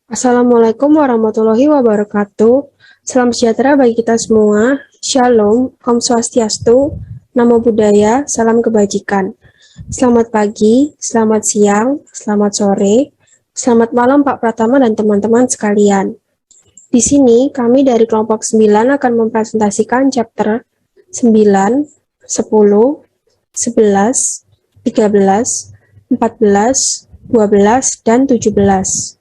Assalamualaikum warahmatullahi wabarakatuh. Salam sejahtera bagi kita semua. Shalom, Om Swastiastu, Namo Buddhaya, salam kebajikan. Selamat pagi, selamat siang, selamat sore, selamat malam Pak Pratama dan teman-teman sekalian. Di sini kami dari kelompok 9 akan mempresentasikan chapter 9, 10, 11, 13, 14, 12, dan 17.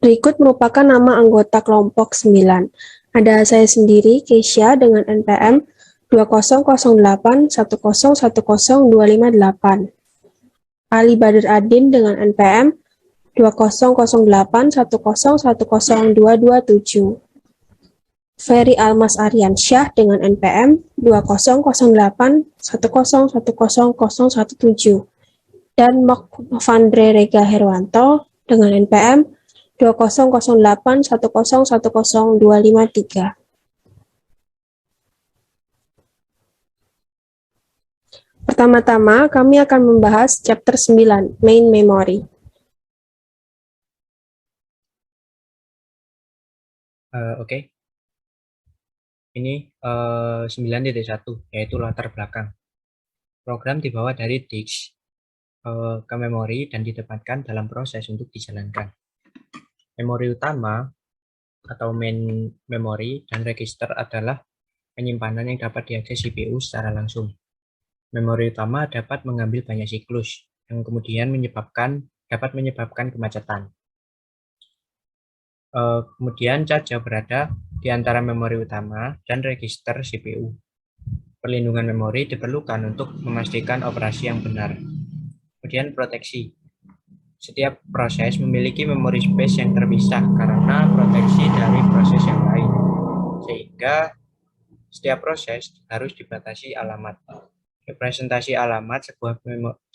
Berikut merupakan nama anggota kelompok 9. Ada saya sendiri, Keisha, dengan NPM 200810100258. Ali Badr Adin dengan NPM 200810101227. Ferry Almas Aryansyah dengan NPM 200810101017. Dan Mokvandre Rega Herwanto dengan NPM 200810101253. Pertama-tama, kami akan membahas chapter 9, Main Memory. Oke. Ini 9.1, yaitu latar belakang. Program dibawa dari disk ke memori dan ditempatkan dalam proses untuk dijalankan. Memori utama atau main memory dan register adalah penyimpanan yang dapat diakses CPU secara langsung. Memori utama dapat mengambil banyak siklus, yang kemudian dapat menyebabkan kemacetan. Kemudian cache berada di antara memori utama dan register CPU. Perlindungan memori diperlukan untuk memastikan operasi yang benar. Kemudian proteksi. Setiap proses memiliki memori space yang terpisah karena proteksi dari proses yang lain. Sehingga setiap proses harus dibatasi alamat. Representasi alamat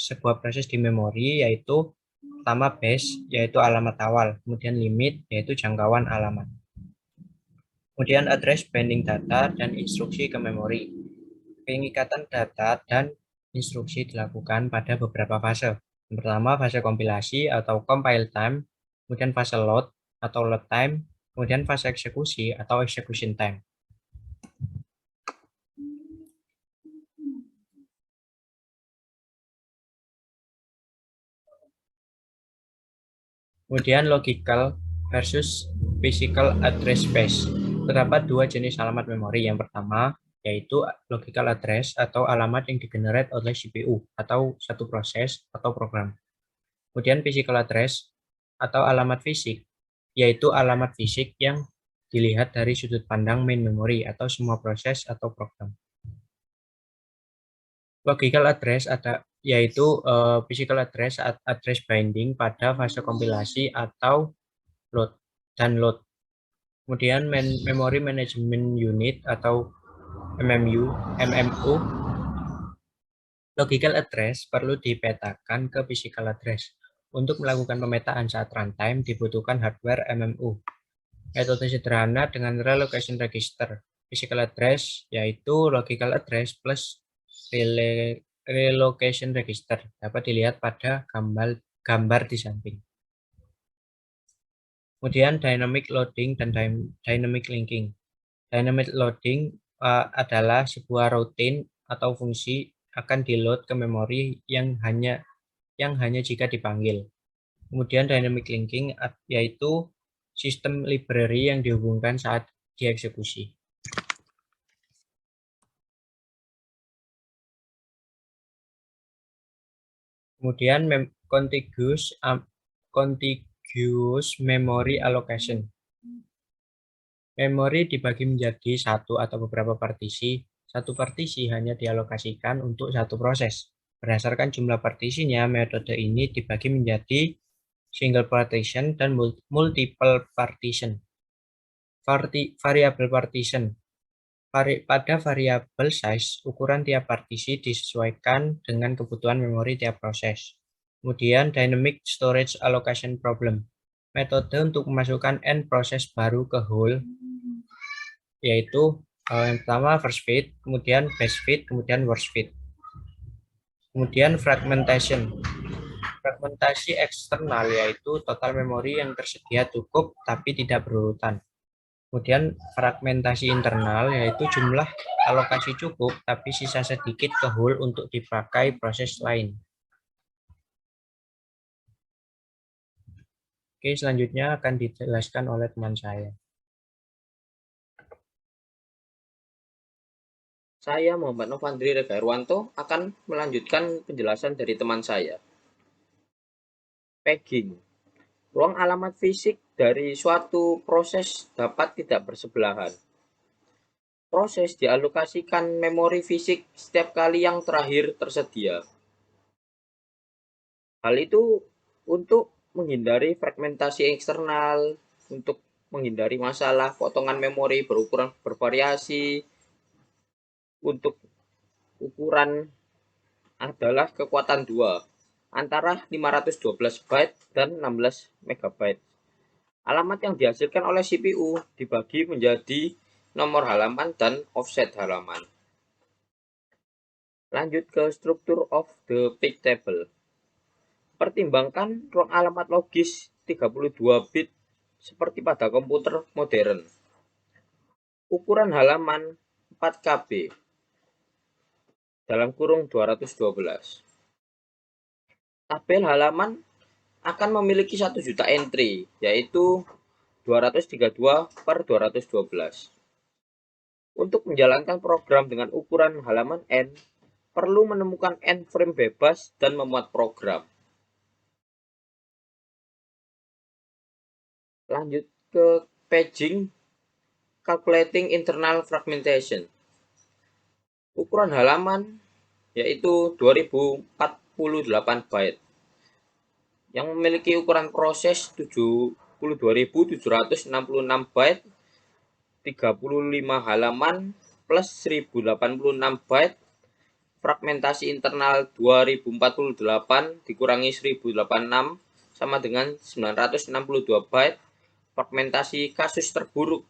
sebuah proses di memori yaitu pertama base, yaitu alamat awal, kemudian limit, yaitu jangkauan alamat. Kemudian address binding data dan instruksi ke memori. Pengikatan data dan instruksi dilakukan pada beberapa fase. Yang pertama, fase kompilasi atau compile time, kemudian fase load atau load time, kemudian fase eksekusi atau execution time. Kemudian logical versus physical address space. Terdapat dua jenis alamat memori. Yang pertama yaitu logical address atau alamat yang digenerate oleh CPU atau satu proses atau program. Kemudian physical address atau alamat fisik, yaitu alamat fisik yang dilihat dari sudut pandang main memory atau semua proses atau program. Logical address yaitu physical address binding pada fase kompilasi atau load. Kemudian Memory Management Unit atau MMU. Logical address perlu dipetakan ke physical address. Untuk melakukan pemetaan saat runtime dibutuhkan hardware MMU. Metode sederhana dengan relocation register. Physical address yaitu logical address plus relocation register. Dapat dilihat pada gambar di samping. Kemudian dynamic loading dan dynamic linking. Dynamic loading adalah sebuah routine atau fungsi akan di-load ke memori yang hanya jika dipanggil. Kemudian dynamic linking yaitu sistem library yang dihubungkan saat dieksekusi. Kemudian contiguous memory allocation. Memori dibagi menjadi satu atau beberapa partisi. Satu partisi hanya dialokasikan untuk satu proses. Berdasarkan jumlah partisinya, metode ini dibagi menjadi single partition dan multiple partition. Variable partition. Pada variabel size, ukuran tiap partisi disesuaikan dengan kebutuhan memori tiap proses. Kemudian dynamic storage allocation problem. Metode untuk memasukkan n proses baru ke whole, yaitu yang pertama first fit, kemudian best fit, kemudian worst fit. Kemudian fragmentation. Fragmentasi eksternal yaitu total memori yang tersedia cukup tapi tidak berurutan. Kemudian fragmentasi internal yaitu jumlah alokasi cukup tapi sisa sedikit ke whole untuk dipakai proses lain. Oke, selanjutnya akan dijelaskan oleh teman saya. Saya Muhammad Novandri Rega Irwanto akan melanjutkan penjelasan dari teman saya. Pegging. Ruang alamat fisik dari suatu proses dapat tidak bersebelahan. Proses dialokasikan memori fisik setiap kali yang terakhir tersedia. Hal itu untuk menghindari fragmentasi eksternal, untuk menghindari masalah potongan memori berukuran bervariasi, untuk ukuran adalah kekuatan 2 antara 512 byte dan 16 MB. Alamat yang dihasilkan oleh CPU dibagi menjadi nomor halaman dan offset halaman. Lanjut ke struktur of the page table. Pertimbangkan ruang alamat logis 32 bit seperti pada komputer modern. Ukuran halaman 4 KB dalam kurung 212. Tabel halaman akan memiliki 1 juta entry, yaitu 232 per 212. Untuk menjalankan program dengan ukuran halaman N, perlu menemukan N frame bebas dan memuat program. Lanjut ke paging, calculating internal fragmentation. Ukuran halaman yaitu 2048 byte yang memiliki ukuran proses 72.766 byte, 35 halaman plus 1086 byte, fragmentasi internal 2048 dikurangi 1086 sama dengan 962 byte, fragmentasi kasus terburuk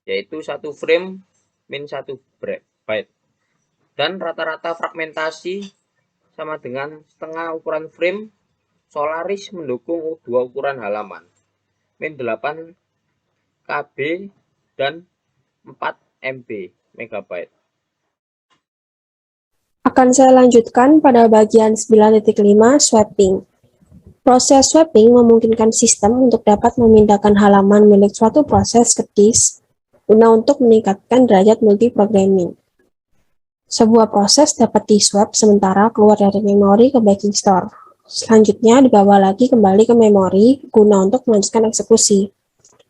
yaitu 1 frame min 1 byte, dan rata-rata fragmentasi sama dengan setengah ukuran frame. Solaris mendukung 2 ukuran halaman min 8 KB dan 4 MB megabyte. Akan saya lanjutkan pada bagian 9.5 swapping. Proses swapping memungkinkan sistem untuk dapat memindahkan halaman milik suatu proses ke disk guna untuk meningkatkan derajat multiprogramming. Sebuah proses dapat di-swap sementara keluar dari memori ke backing store. Selanjutnya dibawa lagi kembali ke memori guna untuk melanjutkan eksekusi.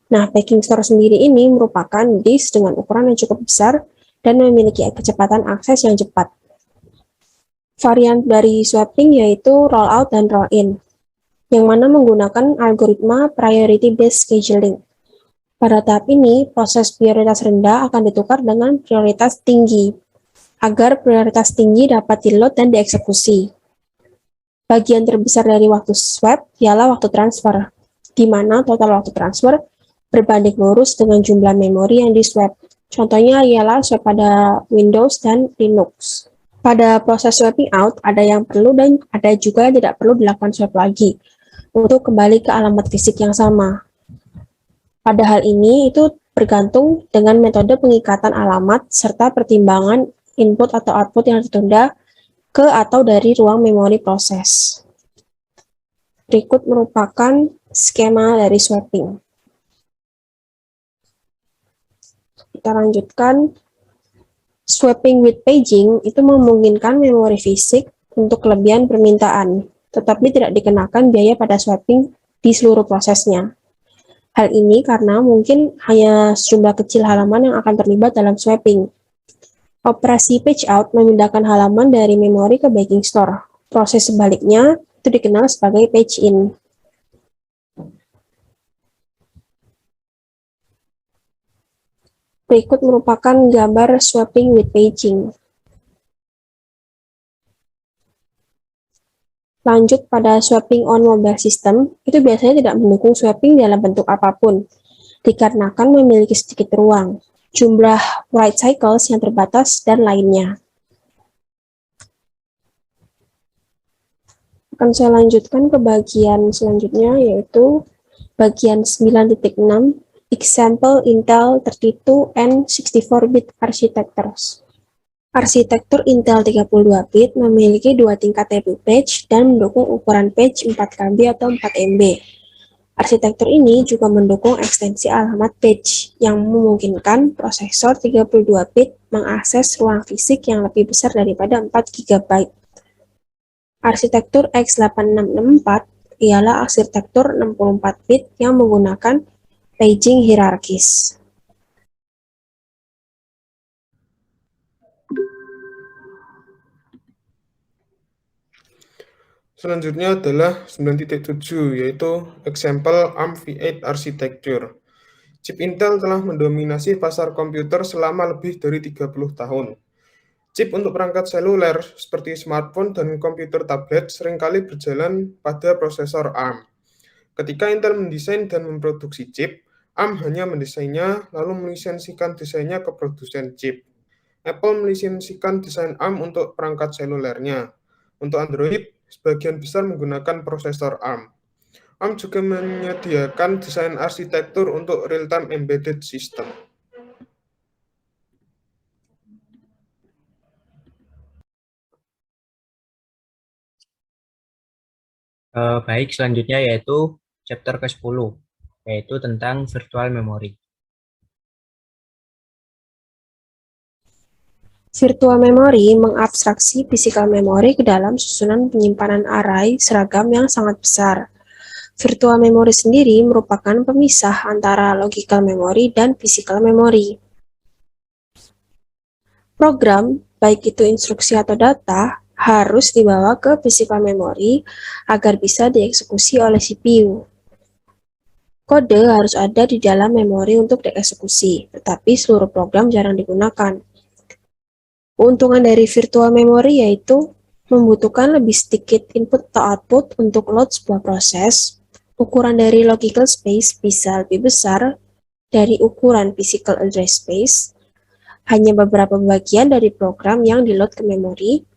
Nah, backing store sendiri ini merupakan disk dengan ukuran yang cukup besar dan memiliki kecepatan akses yang cepat. Varian dari swapping yaitu rollout dan roll-in, yang mana menggunakan algoritma priority based scheduling. Pada tahap ini, proses prioritas rendah akan ditukar dengan prioritas tinggi, agar prioritas tinggi dapat di-load dan dieksekusi. Bagian terbesar dari waktu swap ialah waktu transfer, di mana total waktu transfer berbanding lurus dengan jumlah memori yang di-swap. Contohnya ialah swap pada Windows dan Linux. Pada proses swapping out, ada yang perlu dan ada juga yang tidak perlu dilakukan swap lagi, untuk kembali ke alamat fisik yang sama. Pada hal ini, itu bergantung dengan metode pengikatan alamat serta pertimbangan input atau output yang tertunda ke atau dari ruang memori proses. Berikut merupakan skema dari swapping. Kita lanjutkan. Swapping with paging itu memungkinkan memori fisik untuk kelebihan permintaan, tetapi tidak dikenakan biaya pada swapping di seluruh prosesnya. Hal ini karena mungkin hanya sejumlah kecil halaman yang akan terlibat dalam swapping. Operasi page out memindahkan halaman dari memori ke backing store. Proses sebaliknya itu dikenal sebagai page in. Berikut merupakan gambar swapping with paging. Lanjut pada swapping on mobile system, itu biasanya tidak mendukung swapping dalam bentuk apapun, dikarenakan memiliki sedikit ruang, jumlah write cycles yang terbatas, dan lainnya. Akan saya lanjutkan ke bagian selanjutnya, yaitu bagian 9.6, Example Intel 32 and 64-bit Architectures. Arsitektur Intel 32-bit memiliki dua tingkat table page dan mendukung ukuran page 4KB atau 4MB. Arsitektur ini juga mendukung ekstensi alamat page yang memungkinkan prosesor 32-bit mengakses ruang fisik yang lebih besar daripada 4 GB. Arsitektur x8664 ialah arsitektur 64-bit yang menggunakan paging hierarkis. Selanjutnya adalah 9.7, yaitu Example ARM v8 Architecture. Chip Intel telah mendominasi pasar komputer selama lebih dari 30 tahun. Chip untuk perangkat seluler seperti smartphone dan komputer tablet seringkali berjalan pada prosesor ARM. Ketika Intel mendesain dan memproduksi chip, ARM hanya mendesainnya lalu melisensikan desainnya ke produsen chip. Apple melisensikan desain ARM untuk perangkat selulernya. Untuk Android, sebagian besar menggunakan prosesor ARM. ARM juga menyediakan desain arsitektur untuk real-time embedded system. Baik, selanjutnya yaitu chapter ke-10, yaitu tentang virtual memory. Virtual memory mengabstraksi physical memory ke dalam susunan penyimpanan array seragam yang sangat besar. Virtual memory sendiri merupakan pemisah antara logical memory dan physical memory. Program, baik itu instruksi atau data, harus dibawa ke physical memory agar bisa dieksekusi oleh CPU. Kode harus ada di dalam memori untuk dieksekusi, tetapi seluruh program jarang digunakan. Keuntungan dari virtual memory yaitu membutuhkan lebih sedikit input atau output untuk load sebuah proses. Ukuran dari logical space bisa lebih besar dari ukuran physical address space. Hanya beberapa bagian dari program yang di-load ke memori,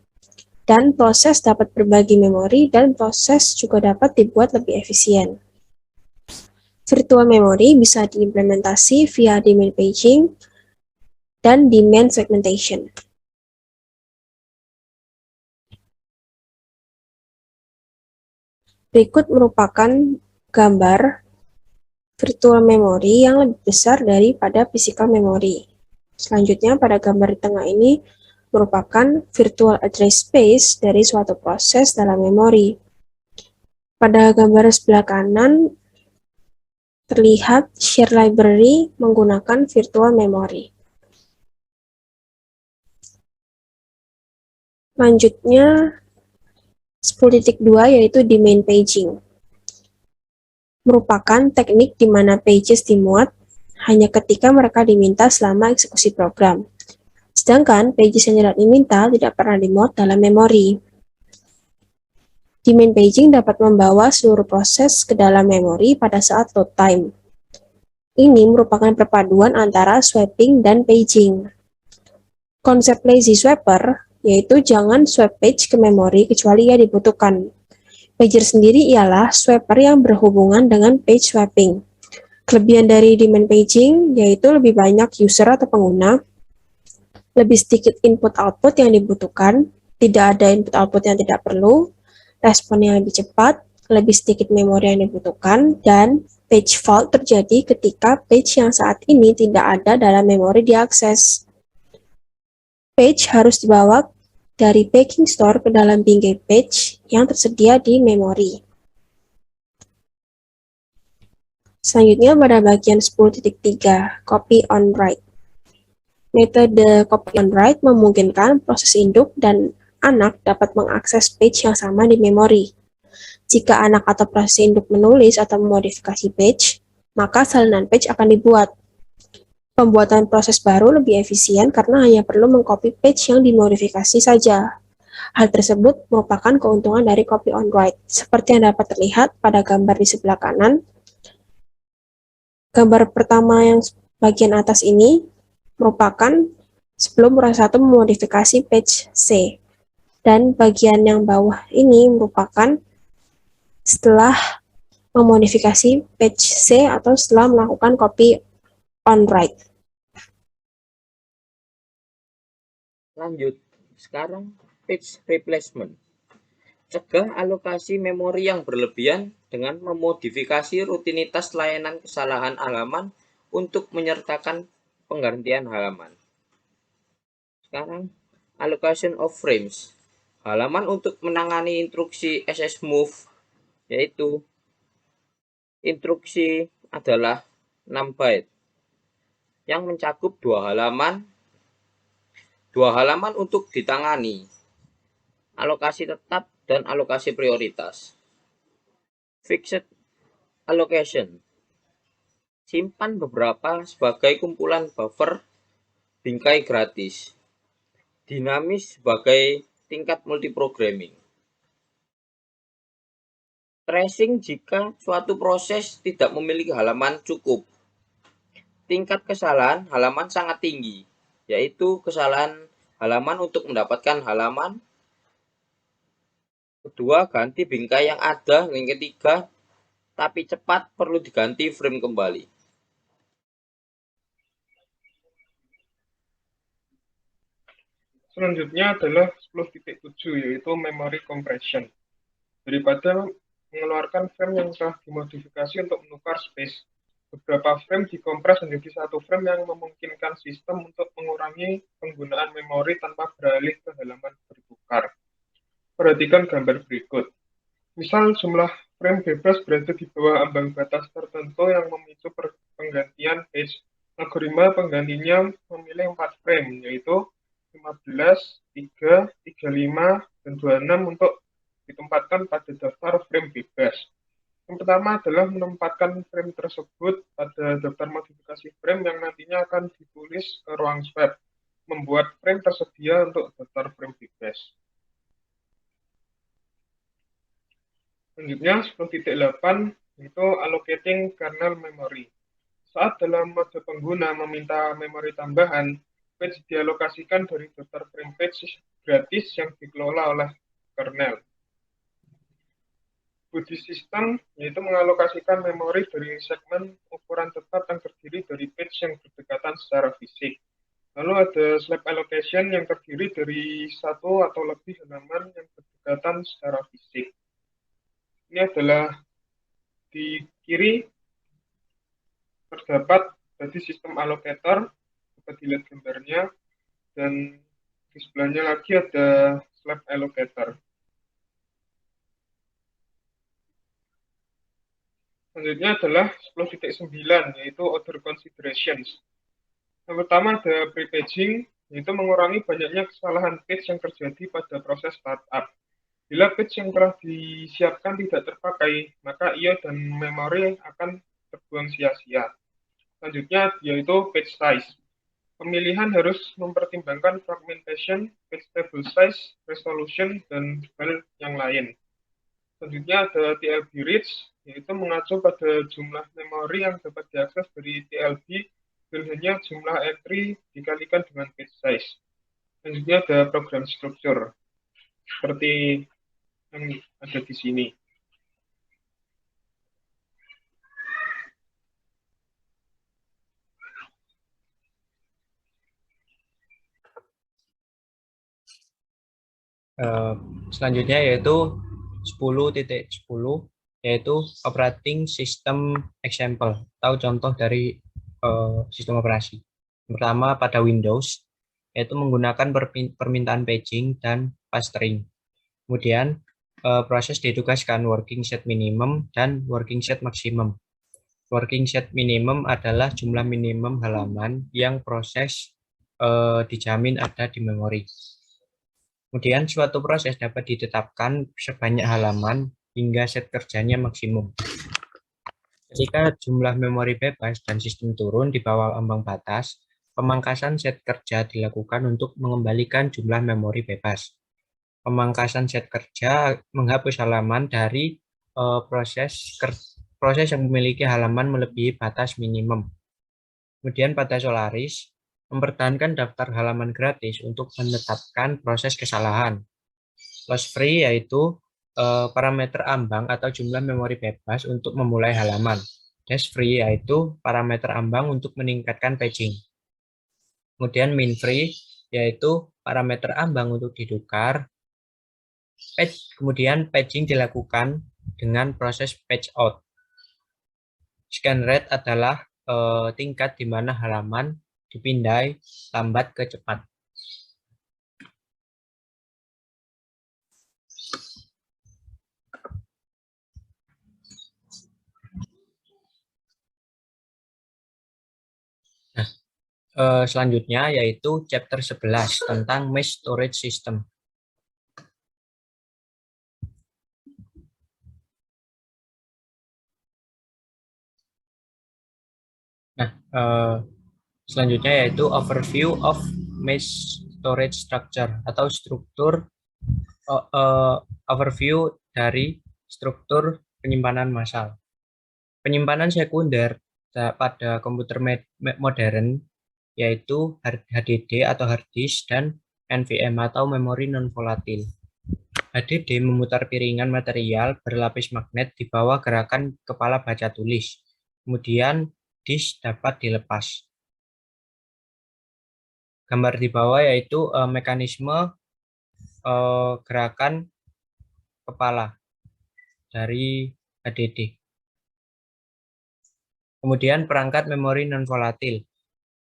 dan proses dapat berbagi memori, dan proses juga dapat dibuat lebih efisien. Virtual memory bisa diimplementasi via domain paging dan domain segmentation. Berikut merupakan gambar virtual memory yang lebih besar daripada physical memory. Selanjutnya, pada gambar di tengah ini merupakan virtual address space dari suatu proses dalam memori. Pada gambar sebelah kanan, terlihat share library menggunakan virtual memory. Lanjutnya, 10.2 yaitu domain paging. Merupakan teknik di mana pages dimuat hanya ketika mereka diminta selama eksekusi program. Sedangkan pages yang tidak diminta tidak pernah dimuat dalam memori. Domain paging dapat membawa seluruh proses ke dalam memori pada saat load time. Ini merupakan perpaduan antara swapping dan paging. Konsep lazy swapper yaitu jangan swap page ke memori kecuali ia dibutuhkan. Pager sendiri ialah swapper yang berhubungan dengan page swapping. Kelebihan dari domain paging yaitu lebih banyak user atau pengguna, lebih sedikit input-output yang dibutuhkan, tidak ada input-output yang tidak perlu, respon yang lebih cepat, lebih sedikit memori yang dibutuhkan, dan page fault terjadi ketika page yang saat ini tidak ada dalam memori diakses. Page harus dibawa dari paging store ke dalam bingkai page yang tersedia di memori. Selanjutnya pada bagian 10.3, copy on write. Metode copy on write memungkinkan proses induk dan anak dapat mengakses page yang sama di memori. Jika anak atau proses induk menulis atau memodifikasi page, maka salinan page akan dibuat. Pembuatan proses baru lebih efisien karena hanya perlu mengcopy page yang dimodifikasi saja. Hal tersebut merupakan keuntungan dari copy on write, seperti yang dapat terlihat pada gambar di sebelah kanan. Gambar pertama yang bagian atas ini merupakan sebelum Murah 1 memodifikasi page C, dan bagian yang bawah ini merupakan setelah memodifikasi page C atau setelah melakukan copy on write. Lanjut, sekarang page replacement. Cegah alokasi memori yang berlebihan dengan memodifikasi rutinitas layanan kesalahan halaman untuk menyertakan penggantian halaman. Sekarang, allocation of frames. Halaman untuk menangani instruksi ssmove, yaitu instruksi adalah 6 byte yang mencakup dua halaman untuk ditangani, alokasi tetap dan alokasi prioritas. Fixed allocation. Simpan beberapa sebagai kumpulan buffer bingkai gratis. Dinamis sebagai tingkat multiprogramming. Tracing jika suatu proses tidak memiliki halaman cukup. Tingkat kesalahan halaman sangat tinggi, yaitu kesalahan halaman untuk mendapatkan halaman. Kedua, ganti bingkai yang ada. Yang ketiga, tapi cepat perlu diganti frame kembali. Selanjutnya adalah 10.7, yaitu memory compression. Daripada mengeluarkan frame yang telah dimodifikasi untuk menukar space, beberapa frame dikompres menjadi satu frame yang memungkinkan sistem untuk mengurangi penggunaan memori tanpa beralih ke halaman bertukar. Perhatikan gambar berikut. Misal jumlah frame bebas berada di bawah ambang batas tertentu yang memicu penggantian page. Algoritma penggantinya memilih 4 frame, yaitu 15, 3, 35, dan 26 untuk ditempatkan pada daftar frame bebas. Yang pertama adalah menempatkan frame tersebut pada daftar modifikasi frame yang nantinya akan ditulis ke ruang swap, membuat frame tersedia untuk daftar frame bebas. Selanjutnya 10.8 yaitu allocating kernel memory. Saat dalam mode pengguna meminta memori tambahan, page dialokasikan dari daftar frame page gratis yang dikelola oleh kernel. Body system yaitu mengalokasikan memori dari segmen ukuran tetap yang terdiri dari page yang berdekatan secara fisik. Lalu ada slab allocation yang terdiri dari satu atau lebih halaman yang berdekatan secara fisik. Ini adalah di kiri terdapat tadi sistem allocator, dapat dilihat gambarnya, dan di sebelahnya lagi ada slab allocator. Selanjutnya adalah 10.9, yaitu order considerations. Yang pertama ada pre-paging, yaitu mengurangi banyaknya kesalahan page yang terjadi pada proses startup. Bila page yang telah disiapkan tidak terpakai, maka ia dan memori akan terbuang sia-sia. Selanjutnya yaitu page size. Pemilihan harus mempertimbangkan fragmentation, page table size, resolution, dan hal yang lain. Selanjutnya ada TLB reach, yaitu mengacu pada jumlah memori yang dapat diakses dari TLB dan hanya jumlah entry dikalikan dengan page size. Selanjutnya ada program structure, seperti yang ada di sini. Selanjutnya yaitu 10.10 yaitu operating system example atau contoh dari sistem operasi. Pertama pada Windows yaitu menggunakan permintaan paging dan clustering. Kemudian proses ditugaskan working set minimum dan working set maksimum. Working set minimum adalah jumlah minimum halaman yang proses dijamin ada di memori. Kemudian suatu proses dapat ditetapkan sebanyak halaman hingga set kerjanya maksimum. Ketika jumlah memori bebas dan sistem turun di bawah ambang batas, pemangkasan set kerja dilakukan untuk mengembalikan jumlah memori bebas. Pemangkasan set kerja menghapus halaman dari proses yang memiliki halaman melebihi batas minimum. Kemudian pada Solaris, mempertahankan daftar halaman gratis untuk menetapkan proses kesalahan. Loss free yaitu parameter ambang atau jumlah memori bebas untuk memulai halaman. Dash free yaitu parameter ambang untuk meningkatkan paging. Kemudian min free yaitu parameter ambang untuk didukar. Kemudian paging dilakukan dengan proses page out. Scan rate adalah tingkat di mana halaman dipindai lambat ke cepat. Nah, selanjutnya yaitu chapter 11 tentang mesh storage system. Nah, selanjutnya yaitu overview of mesh storage structure atau overview dari struktur penyimpanan massal. Penyimpanan sekunder pada komputer modern yaitu HDD atau hard disk dan NVM atau memori non volatil. HDD memutar piringan material berlapis magnet di bawah gerakan kepala baca tulis. Kemudian disk dapat dilepas. Gambar di bawah yaitu mekanisme gerakan kepala dari HDD. Kemudian perangkat memori non volatil.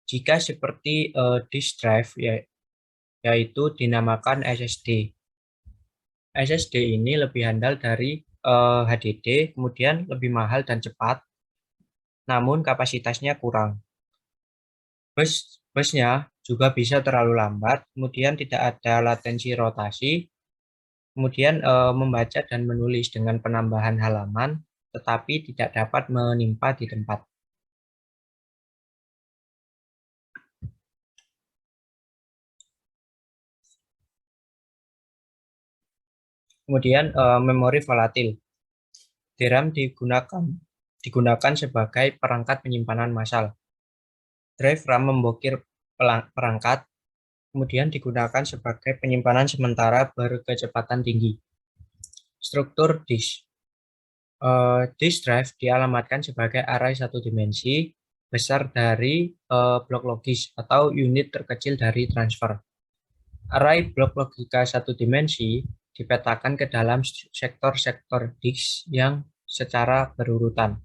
Jika seperti disk drive yaitu dinamakan SSD. SSD ini lebih handal dari HDD, kemudian lebih mahal dan cepat, namun kapasitasnya kurang. Busnya juga bisa terlalu lambat, kemudian tidak ada latensi rotasi, kemudian membaca dan menulis dengan penambahan halaman, tetapi tidak dapat menimpa di tempat. Kemudian memori volatil. DRAM digunakan sebagai perangkat penyimpanan massal. Drive RAM memblokir perangkat, kemudian digunakan sebagai penyimpanan sementara berkecepatan tinggi. Struktur disk. Disk drive dialamatkan sebagai array satu dimensi besar dari blok logis atau unit terkecil dari transfer. Array blok logika satu dimensi dipetakan ke dalam sektor-sektor disk yang secara berurutan.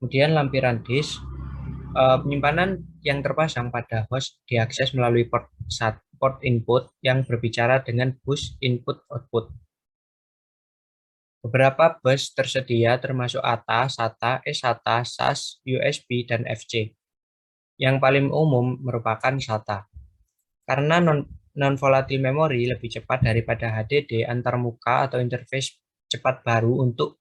Kemudian lampiran disk, penyimpanan yang terpasang pada host diakses melalui port input yang berbicara dengan bus input-output. Beberapa bus tersedia termasuk ATA, SATA, eSATA, SAS, USB, dan FC. Yang paling umum merupakan SATA. Karena non-volatile memory lebih cepat daripada HDD, antarmuka atau interface cepat baru untuk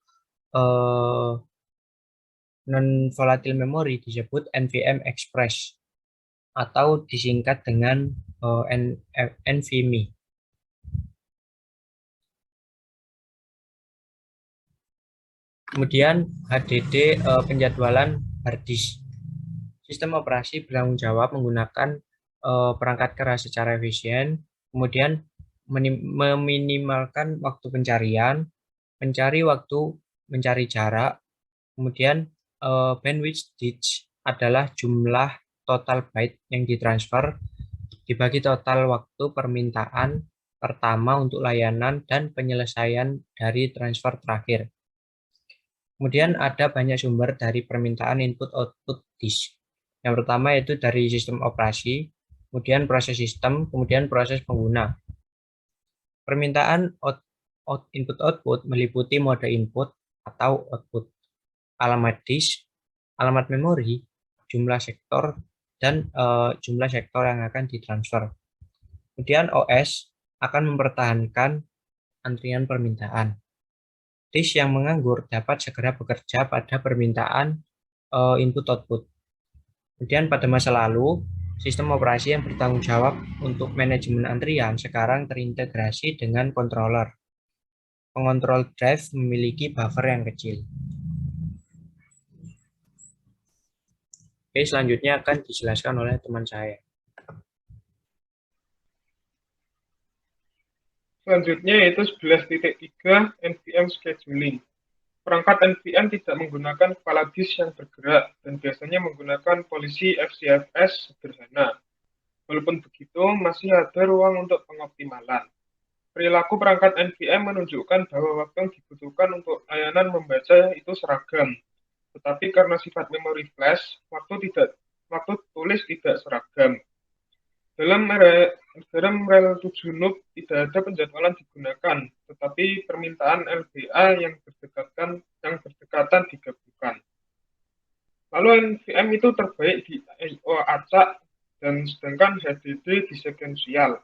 non-volatile memory disebut NVMe Express atau disingkat dengan NVMe. Kemudian HDD penjadwalan hard disk. Sistem operasi bertanggung jawab menggunakan perangkat keras secara efisien, kemudian meminimalkan waktu pencarian, mencari waktu, mencari jarak, kemudian bandwidth ditch adalah jumlah total byte yang ditransfer dibagi total waktu permintaan pertama untuk layanan dan penyelesaian dari transfer terakhir. Kemudian ada banyak sumber dari permintaan input-output disk. Yang pertama yaitu dari sistem operasi, kemudian proses sistem, kemudian proses pengguna. Permintaan input-output meliputi mode input atau output, alamat disk, alamat memori, jumlah sektor, dan jumlah sektor yang akan ditransfer. Kemudian OS akan mempertahankan antrian permintaan. Disk yang menganggur dapat segera bekerja pada permintaan input-output. Kemudian pada masa lalu, sistem operasi yang bertanggung jawab untuk manajemen antrian sekarang terintegrasi dengan controller. Pengontrol drive memiliki buffer yang kecil. Oke, selanjutnya akan dijelaskan oleh teman saya. Selanjutnya yaitu 11.3 NVM scheduling. Perangkat NVM tidak menggunakan kepala disk yang bergerak dan biasanya menggunakan polisi FCFS sederhana. Walaupun begitu, masih ada ruang untuk pengoptimalan. Perilaku perangkat NVM menunjukkan bahwa waktu yang dibutuhkan untuk layanan membaca itu seragam. Tetapi karena sifat memori flash, waktu tulis tidak seragam. Dalam rel 7 NUC tidak ada penjadwalan digunakan, tetapi permintaan LBA yang berdekatan digabungkan. Lalu NVM itu terbaik di I/O acak dan sedangkan HDD di sekuensial.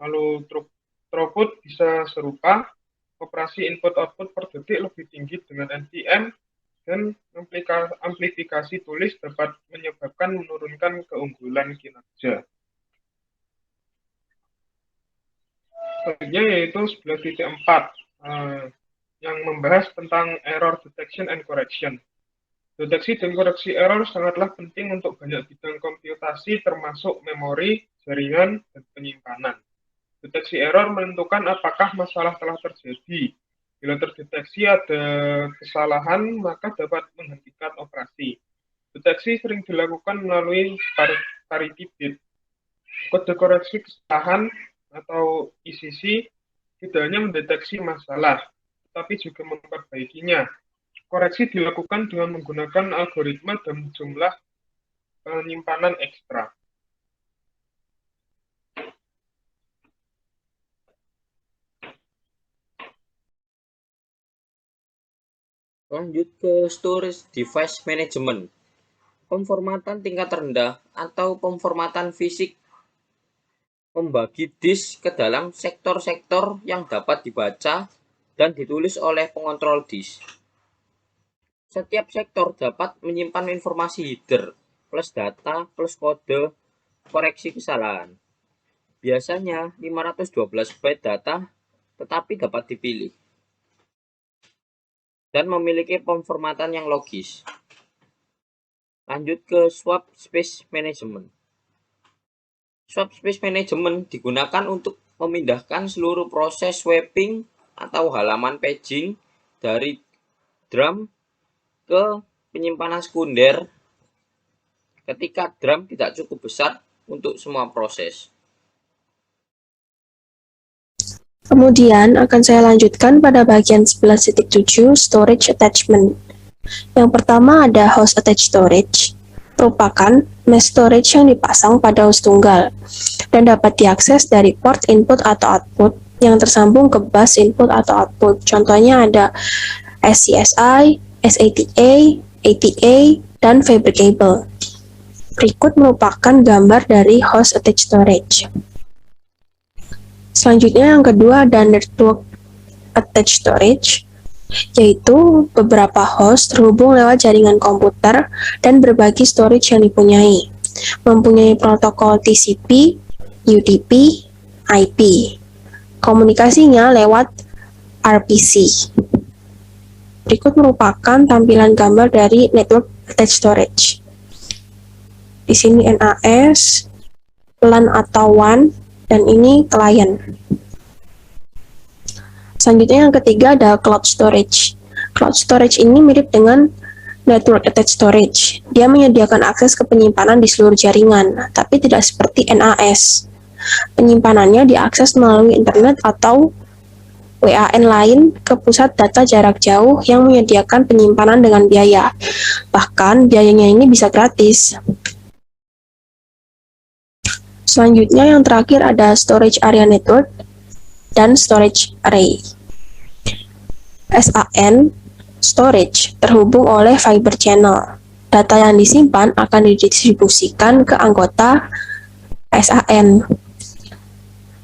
Lalu throughput bisa serupa, operasi input-output per detik lebih tinggi dengan NVM, dan amplifikasi tulis dapat menyebabkan menurunkan keunggulan kinerja. Selanjutnya yaitu 11.4 yang membahas tentang error detection and correction. Deteksi dan koreksi error sangatlah penting untuk banyak bidang komputasi termasuk memori, jaringan, dan penyimpanan. Deteksi error menentukan apakah masalah telah terjadi. Bila terdeteksi ada kesalahan, maka dapat menghentikan operasi. Deteksi sering dilakukan melalui parity bit. Kode koreksi kesalahan atau ECC tidak hanya mendeteksi masalah, tetapi juga memperbaikinya. Koreksi dilakukan dengan menggunakan algoritma dan jumlah penyimpanan ekstra. Lanjut ke storage device management. Pemformatan tingkat rendah atau pemformatan fisik membagi disk ke dalam sektor-sektor yang dapat dibaca dan ditulis oleh pengontrol disk. Setiap sektor dapat menyimpan informasi header, plus data, plus kode, koreksi kesalahan. Biasanya 512 byte data, tetapi dapat dipilih. Dan memiliki pemformatan yang logis. Lanjut ke swap space management. Swap space management digunakan untuk memindahkan seluruh proses swapping atau halaman paging dari DRAM ke penyimpanan sekunder ketika DRAM tidak cukup besar untuk semua proses. Kemudian akan saya lanjutkan pada bagian 11.7 storage attachment. Yang pertama ada host attached storage, merupakan mesh storage yang dipasang pada host tunggal dan dapat diakses dari port input atau output yang tersambung ke bus input atau output. Contohnya ada SCSI, SATA, ATA, dan fabricable. Berikut merupakan gambar dari host attached storage. Selanjutnya yang kedua ada network attached storage, yaitu beberapa host terhubung lewat jaringan komputer dan berbagi storage yang dipunyai. Mempunyai protokol TCP, UDP, IP. Komunikasinya lewat RPC. Berikut merupakan tampilan gambar dari network attached storage. Di sini NAS, LAN atau WAN, dan ini klien. Selanjutnya yang ketiga ada cloud storage. Cloud storage ini mirip dengan network attached storage. Dia menyediakan akses ke penyimpanan di seluruh jaringan, tapi tidak seperti NAS. Penyimpanannya diakses melalui internet atau WAN lain ke pusat data jarak jauh yang menyediakan penyimpanan dengan biaya. Bahkan biayanya ini bisa gratis. Selanjutnya yang terakhir ada storage area network dan storage array. SAN storage terhubung oleh fiber channel. Data yang disimpan akan didistribusikan ke anggota SAN.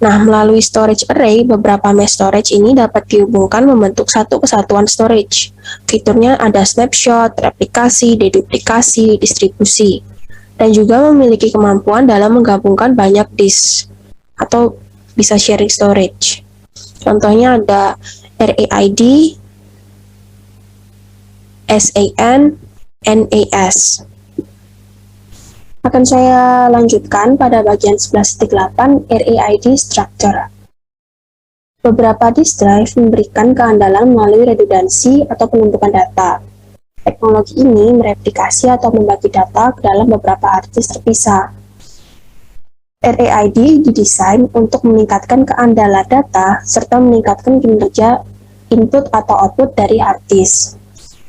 Nah, melalui storage array, beberapa mesh storage ini dapat dihubungkan membentuk satu kesatuan storage. Fiturnya ada snapshot, replikasi, deduplikasi, distribusi, dan juga memiliki kemampuan dalam menggabungkan banyak disk atau bisa sharing storage. Contohnya ada RAID, SAN, NAS. Akan saya lanjutkan pada bagian 11.8 RAID structure. Beberapa disk drive memberikan keandalan melalui redundansi atau penumpukan data. Teknologi ini mereplikasi atau membagi data ke dalam beberapa hard disk terpisah. RAID didesain untuk meningkatkan keandalan data serta meningkatkan kinerja input atau output dari hard disk.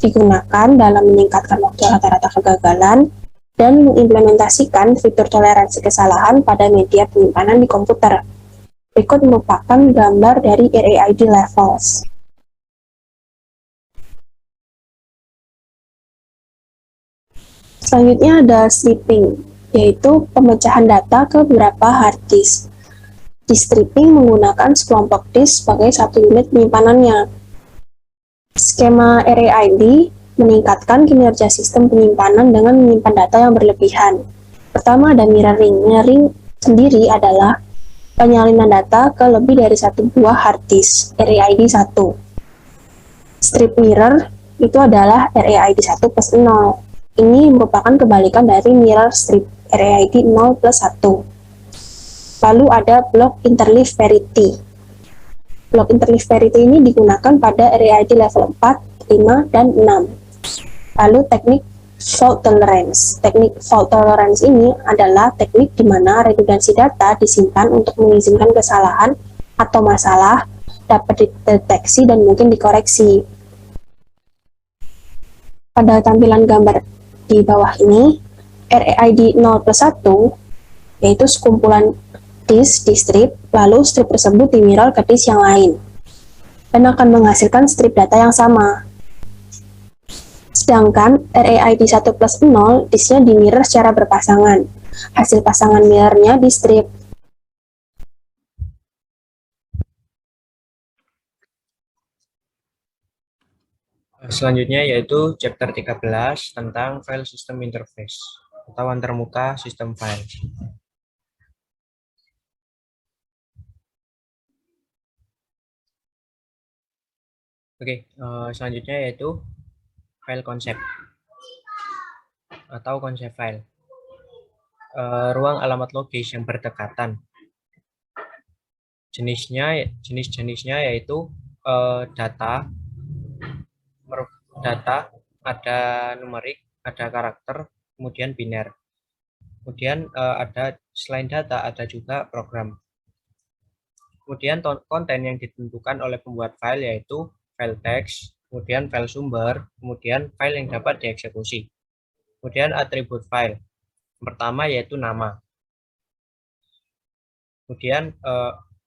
Digunakan dalam meningkatkan waktu rata-rata kegagalan dan mengimplementasikan fitur toleransi kesalahan pada media penyimpanan di komputer. Berikut merupakan gambar dari RAID levels. Selanjutnya ada stripping, yaitu pemecahan data ke beberapa hard disk. Di stripping menggunakan sekelompok disk sebagai satu unit penyimpanannya. Skema RAID meningkatkan kinerja sistem penyimpanan dengan menyimpan data yang berlebihan. Pertama ada mirroring. Mirroring sendiri adalah penyalinan data ke lebih dari satu buah hard disk, RAID 1. Strip mirror itu adalah RAID 1 plus 0. Ini merupakan kebalikan dari mirror strip, RAID 0 plus 1. Lalu ada block interleave parity. Block interleave parity ini digunakan pada RAID level 4, 5, dan 6. Lalu teknik fault tolerance. Teknik fault tolerance ini adalah teknik di mana redundansi data disimpan untuk mengizinkan kesalahan atau masalah dapat dideteksi dan mungkin dikoreksi. Pada tampilan gambar di bawah ini, RAID 0 plus 1 yaitu sekumpulan disk di strip, lalu strip tersebut di mirror ke disk yang lain dan akan menghasilkan strip data yang sama. Sedangkan RAID 1 plus 0 disknya di mirror secara berpasangan. Hasil pasangan mirrornya di strip. Selanjutnya yaitu chapter 13 tentang file system interface atau antarmuka sistem file. Oke, selanjutnya yaitu file concept atau konsep file. Ruang alamat logis yang berdekatan. Jenis-jenisnya yaitu data, ada numerik, ada karakter, kemudian biner. Kemudian ada selain data ada juga program. Kemudian konten yang ditentukan oleh pembuat file yaitu file teks, kemudian file sumber, kemudian file yang dapat dieksekusi. Kemudian atribut file. Pertama yaitu nama. Kemudian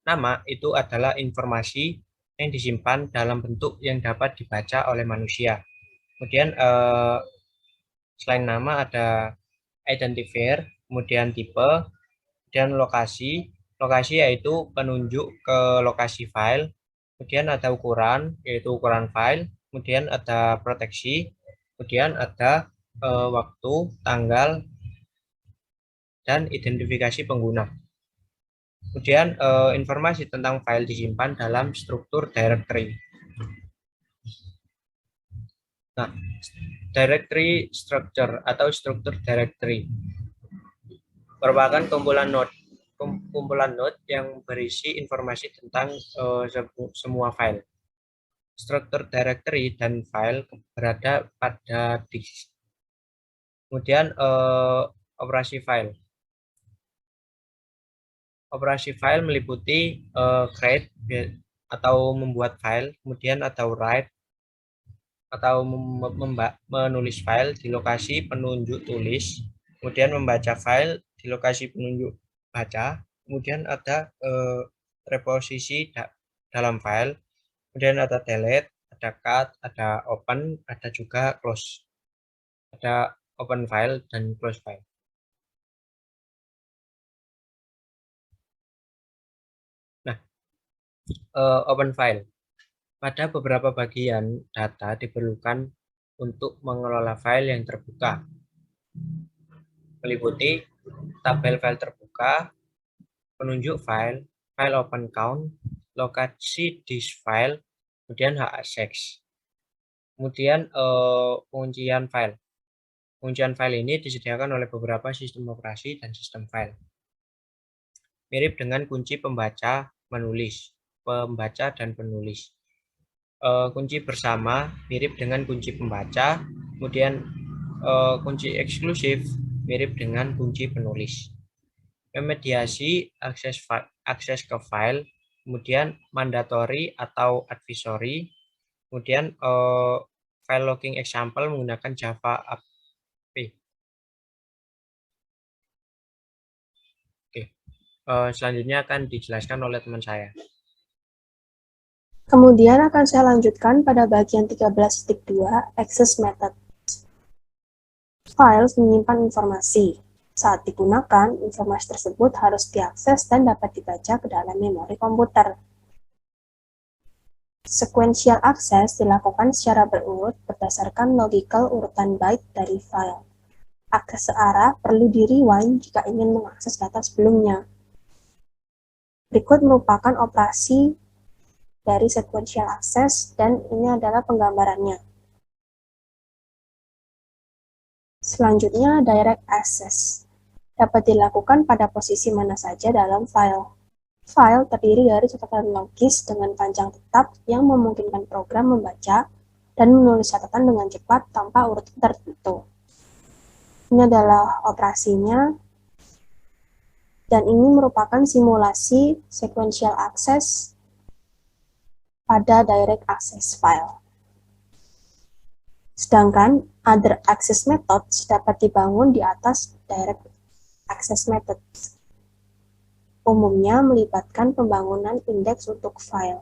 nama itu adalah informasi yang disimpan dalam bentuk yang dapat dibaca oleh manusia. Kemudian selain nama ada identifier, kemudian tipe, dan lokasi. Lokasi yaitu penunjuk ke lokasi file. Kemudian ada ukuran, yaitu ukuran file. Kemudian ada proteksi. Kemudian ada waktu, tanggal, dan identifikasi pengguna. Kemudian informasi tentang file disimpan dalam struktur directory. Nah, directory structure atau struktur directory merupakan kumpulan node yang berisi informasi tentang semua file. Struktur directory dan file berada pada disk. Kemudian operasi file. Operasi file meliputi create atau membuat file, kemudian atau write atau menulis file di lokasi penunjuk tulis, kemudian membaca file di lokasi penunjuk baca, kemudian ada reposisi dalam file, kemudian ada delete, ada cut, ada open, ada juga close. Ada open file dan close file. Nah, open file. Pada beberapa bagian data diperlukan untuk mengelola file yang terbuka. Meliputi tabel file terbuka, penunjuk file, file open count, lokasi disk file, kemudian hak akses. Kemudian penguncian file. Penguncian file ini disediakan oleh beberapa sistem operasi dan sistem file. Mirip dengan kunci pembaca menulis. pembaca dan penulis. Kunci bersama mirip dengan kunci pembaca, kemudian kunci eksklusif mirip dengan kunci penulis. Remediasi akses ke file, kemudian mandatory atau advisory, kemudian file logging example menggunakan Java API. Oke, selanjutnya akan dijelaskan oleh teman saya. Kemudian akan saya lanjutkan pada bagian 13.2 Access Method. Files menyimpan informasi. Saat digunakan, informasi tersebut harus diakses dan dapat dibaca ke dalam memori komputer. Sequential access dilakukan secara berurut berdasarkan logical urutan byte dari file. Akses searah perlu di-rewind jika ingin mengakses data sebelumnya. Berikut merupakan operasi dari sequential access dan ini adalah penggambarannya. Selanjutnya, direct access dapat dilakukan pada posisi mana saja dalam file. File terdiri dari catatan logis dengan panjang tetap yang memungkinkan program membaca dan menulis catatan dengan cepat tanpa urutan tertentu. Ini adalah operasinya, dan ini merupakan simulasi sequential access pada direct access file. Sedangkan other access methods dapat dibangun di atas direct access methods. Umumnya melibatkan pembangunan indeks untuk file.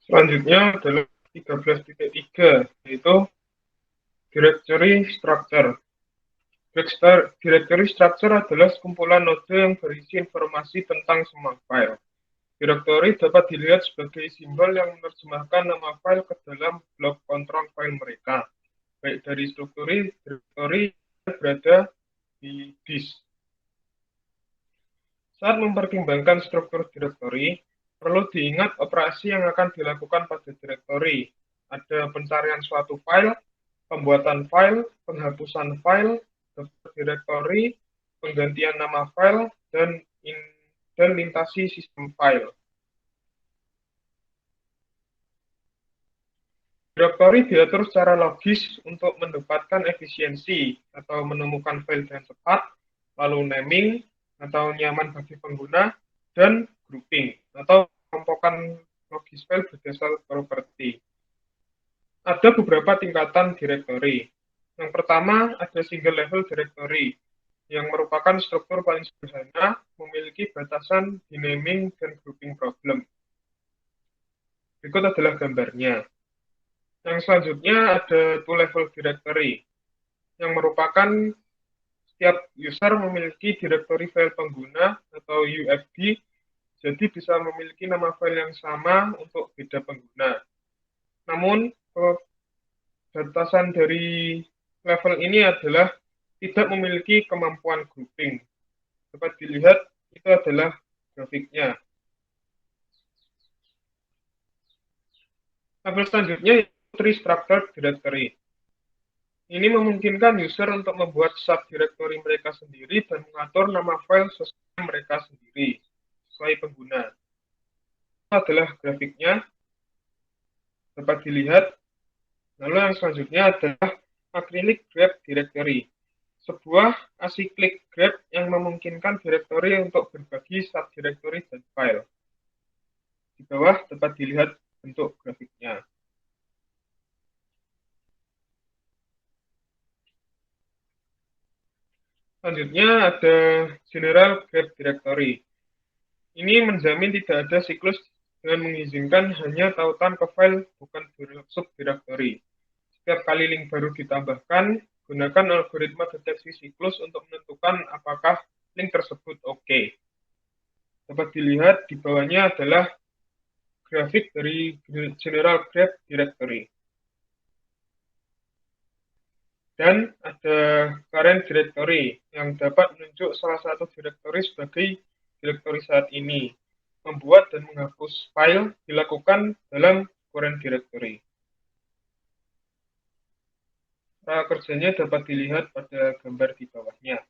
Selanjutnya adalah 13.3, yaitu directory structure. Directory structure adalah sekumpulan node yang berisi informasi tentang semua file. Directory dapat dilihat sebagai simbol yang menerjemahkan nama file ke dalam blok kontrol file mereka, baik dari struktur directory yang berada di disk. Saat mempertimbangkan struktur directory, perlu diingat operasi yang akan dilakukan pada directory. Ada pencarian suatu file, pembuatan file, penghapusan file, directory, penggantian nama file, dan lintasi sistem file. Directory diatur secara logis untuk mendapatkan efisiensi atau menemukan file dengan cepat, lalu naming atau nyaman bagi pengguna, dan grouping atau kelompokan logis file berdasar properti. Ada beberapa tingkatan directory. Yang pertama ada single level directory, yang merupakan struktur paling sederhana, memiliki batasan di naming dan grouping problem. Berikut adalah gambarnya. Yang selanjutnya ada two level directory, yang merupakan setiap user memiliki directory file pengguna atau UFD, jadi bisa memiliki nama file yang sama untuk beda pengguna. Namun, batasan dari level ini adalah tidak memiliki kemampuan grouping. Dapat dilihat, itu adalah grafiknya. Level selanjutnya tree structured directory. Ini memungkinkan user untuk membuat subdirectory mereka sendiri dan mengatur nama file sesuai mereka sendiri, sesuai pengguna. Itu adalah grafiknya, dapat dilihat. Lalu yang selanjutnya adalah acyclic grep directory, sebuah acyclic grep yang memungkinkan directory untuk berbagi subdirectory dan file. Di bawah dapat dilihat bentuk grafiknya. Selanjutnya ada general grep directory. Ini menjamin tidak ada siklus dengan mengizinkan hanya tautan ke file, bukan subdirectory. Setiap kali link baru ditambahkan, gunakan algoritma deteksi siklus untuk menentukan apakah link tersebut oke. Dapat dilihat di bawahnya adalah grafik dari general grep directory. Dan ada current directory yang dapat menunjuk salah satu directory sebagai directory saat ini. Membuat dan menghapus file dilakukan dalam current directory. Kerjanya dapat dilihat pada gambar di bawahnya.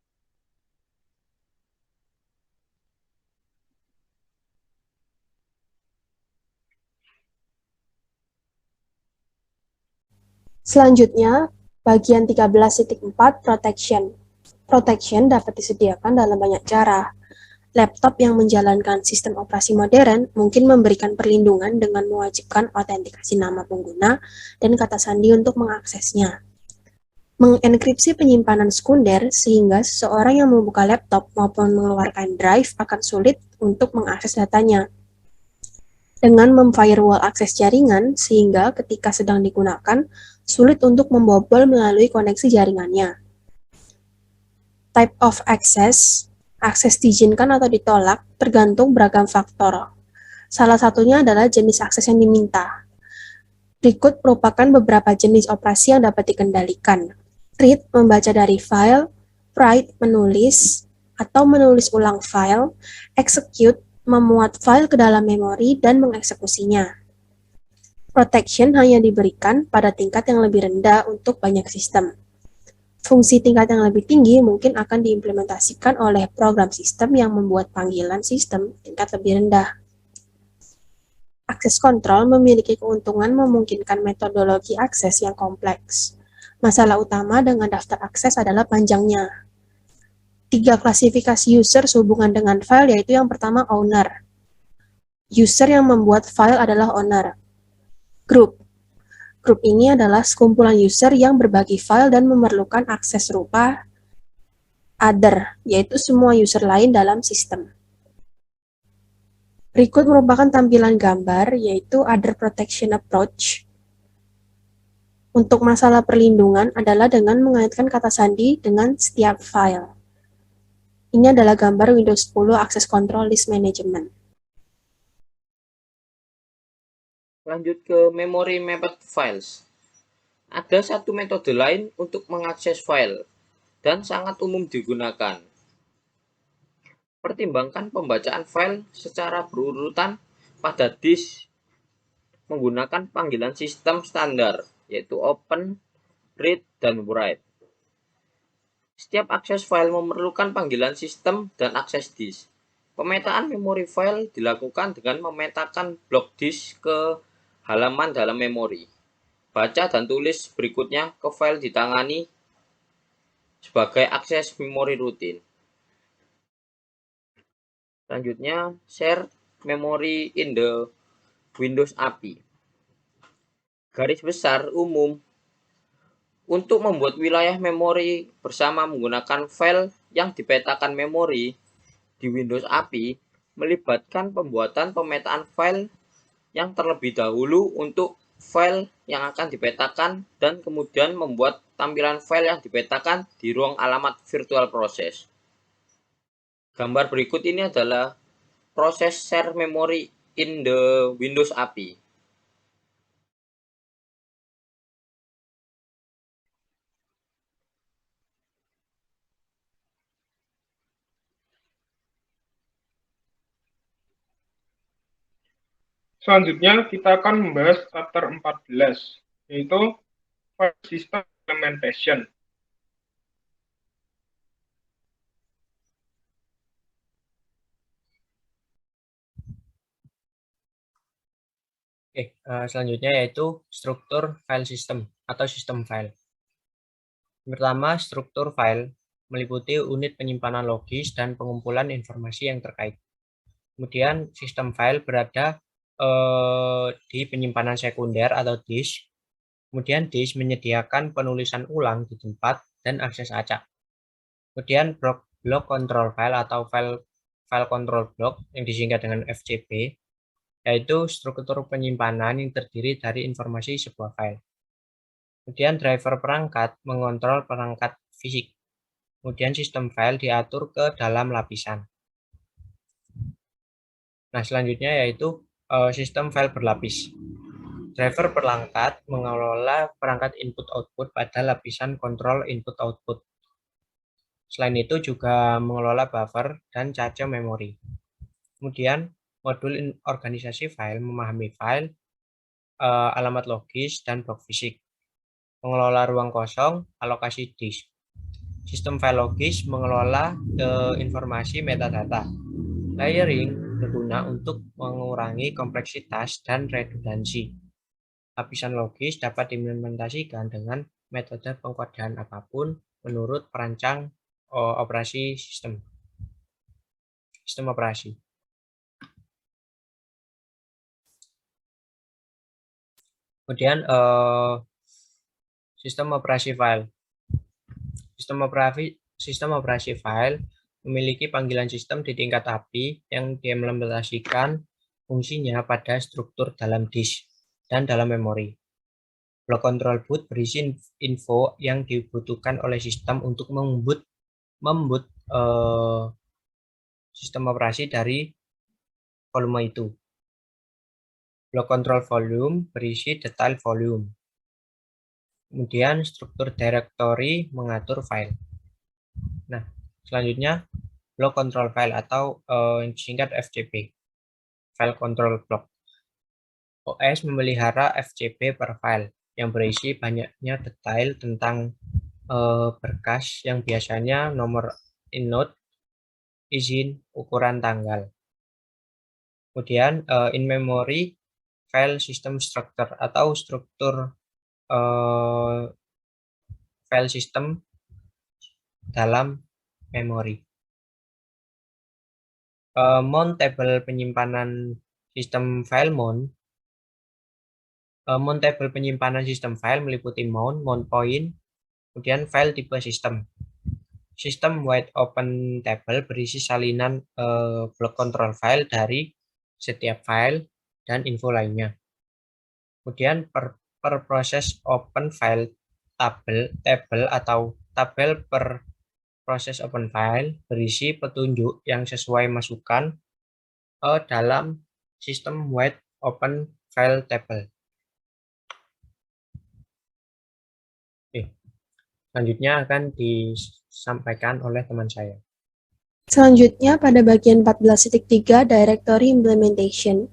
Selanjutnya, bagian 13.4 Protection. Protection dapat disediakan dalam banyak cara. Laptop yang menjalankan sistem operasi modern mungkin memberikan perlindungan dengan mewajibkan autentikasi nama pengguna dan kata sandi untuk mengaksesnya. Mengenkripsi penyimpanan sekunder sehingga seseorang yang membuka laptop maupun mengeluarkan drive akan sulit untuk mengakses datanya. Dengan memfirewall akses jaringan sehingga ketika sedang digunakan, sulit untuk membobol melalui koneksi jaringannya. Type of access, akses diizinkan atau ditolak tergantung beragam faktor. Salah satunya adalah jenis akses yang diminta. Berikut merupakan beberapa jenis operasi yang dapat dikendalikan. Read, membaca dari file, write, menulis, atau menulis ulang file, execute, memuat file ke dalam memori dan mengeksekusinya. Protection hanya diberikan pada tingkat yang lebih rendah untuk banyak sistem. Fungsi tingkat yang lebih tinggi mungkin akan diimplementasikan oleh program sistem yang membuat panggilan sistem tingkat lebih rendah. Akses kontrol memiliki keuntungan memungkinkan metodologi akses yang kompleks. Masalah utama dengan daftar akses adalah panjangnya. 3 klasifikasi user sehubungan dengan file yaitu yang pertama owner. User yang membuat file adalah owner. Group. Grup ini adalah sekumpulan user yang berbagi file dan memerlukan akses serupa other, yaitu semua user lain dalam sistem. Berikut merupakan tampilan gambar, yaitu other protection approach. Untuk masalah perlindungan adalah dengan mengaitkan kata sandi dengan setiap file. Ini adalah gambar Windows 10 Access Control List Management. Lanjut ke memory mapped files. Ada satu metode lain untuk mengakses file dan sangat umum digunakan. Pertimbangkan pembacaan file secara berurutan pada disk menggunakan panggilan sistem standar, yaitu open, read, dan write. Setiap akses file memerlukan panggilan sistem dan akses disk. Pemetaan memori file dilakukan dengan memetakan blok disk ke halaman dalam memori. Baca dan tulis berikutnya ke file ditangani sebagai akses memori rutin. Selanjutnya, share memory in the Windows API. Garis besar umum untuk membuat wilayah memori bersama menggunakan file yang dipetakan memori di Windows API melibatkan pembuatan pemetaan file yang terlebih dahulu untuk file yang akan dipetakan dan kemudian membuat tampilan file yang dipetakan di ruang alamat virtual process. Gambar berikut ini adalah proses share memory in the Windows API. Selanjutnya, kita akan membahas chapter 14, yaitu File System Implementation. Selanjutnya yaitu struktur file system atau sistem file. Pertama, struktur file meliputi unit penyimpanan logis dan pengumpulan informasi yang terkait. Kemudian sistem file berada di penyimpanan sekunder atau disk. Kemudian disk menyediakan penulisan ulang di tempat dan akses acak. Kemudian blok control file atau file control block yang disingkat dengan FCB, yaitu struktur penyimpanan yang terdiri dari informasi sebuah file. Kemudian driver perangkat mengontrol perangkat fisik. Kemudian sistem file diatur ke dalam lapisan. Nah, selanjutnya yaitu sistem file berlapis. Driver perangkat mengelola perangkat input-output pada lapisan kontrol input-output. Selain itu juga mengelola buffer dan cache memori. Kemudian modul organisasi file memahami file, alamat logis, dan blok fisik. mengelola ruang kosong, alokasi disk. Sistem file logis mengelola informasi metadata. Layering berguna untuk mengurangi kompleksitas dan redundansi. Lapisan logis dapat diimplementasikan dengan metode pengkodean apapun menurut perancang operasi sistem operasi. Kemudian sistem operasi file. Sistem operasi file memiliki panggilan sistem di tingkat API yang diimplementasikan fungsinya pada struktur dalam disk dan dalam memori. Block control boot berisi info yang dibutuhkan oleh sistem untuk memboot sistem operasi dari volume itu. Block control volume berisi detail volume. Kemudian struktur directory mengatur file. Nah, selanjutnya block control file atau singkat FCP, file control block. OS memelihara FCP per file yang berisi banyaknya detail tentang berkas yang biasanya nomor inode, izin, ukuran tanggal. Kemudian in memory file system structure atau struktur file system dalam memori. Mount table penyimpanan sistem file mount. Mount table penyimpanan sistem file meliputi mount point, kemudian file tipe sistem. Sistem wide open table berisi salinan block control file dari setiap file dan info lainnya. Kemudian per proses open file table atau tabel per proses open file berisi petunjuk yang sesuai masukan dalam sistem wide open file table. Selanjutnya akan disampaikan oleh teman saya. Selanjutnya pada bagian 14.3 Directory Implementation.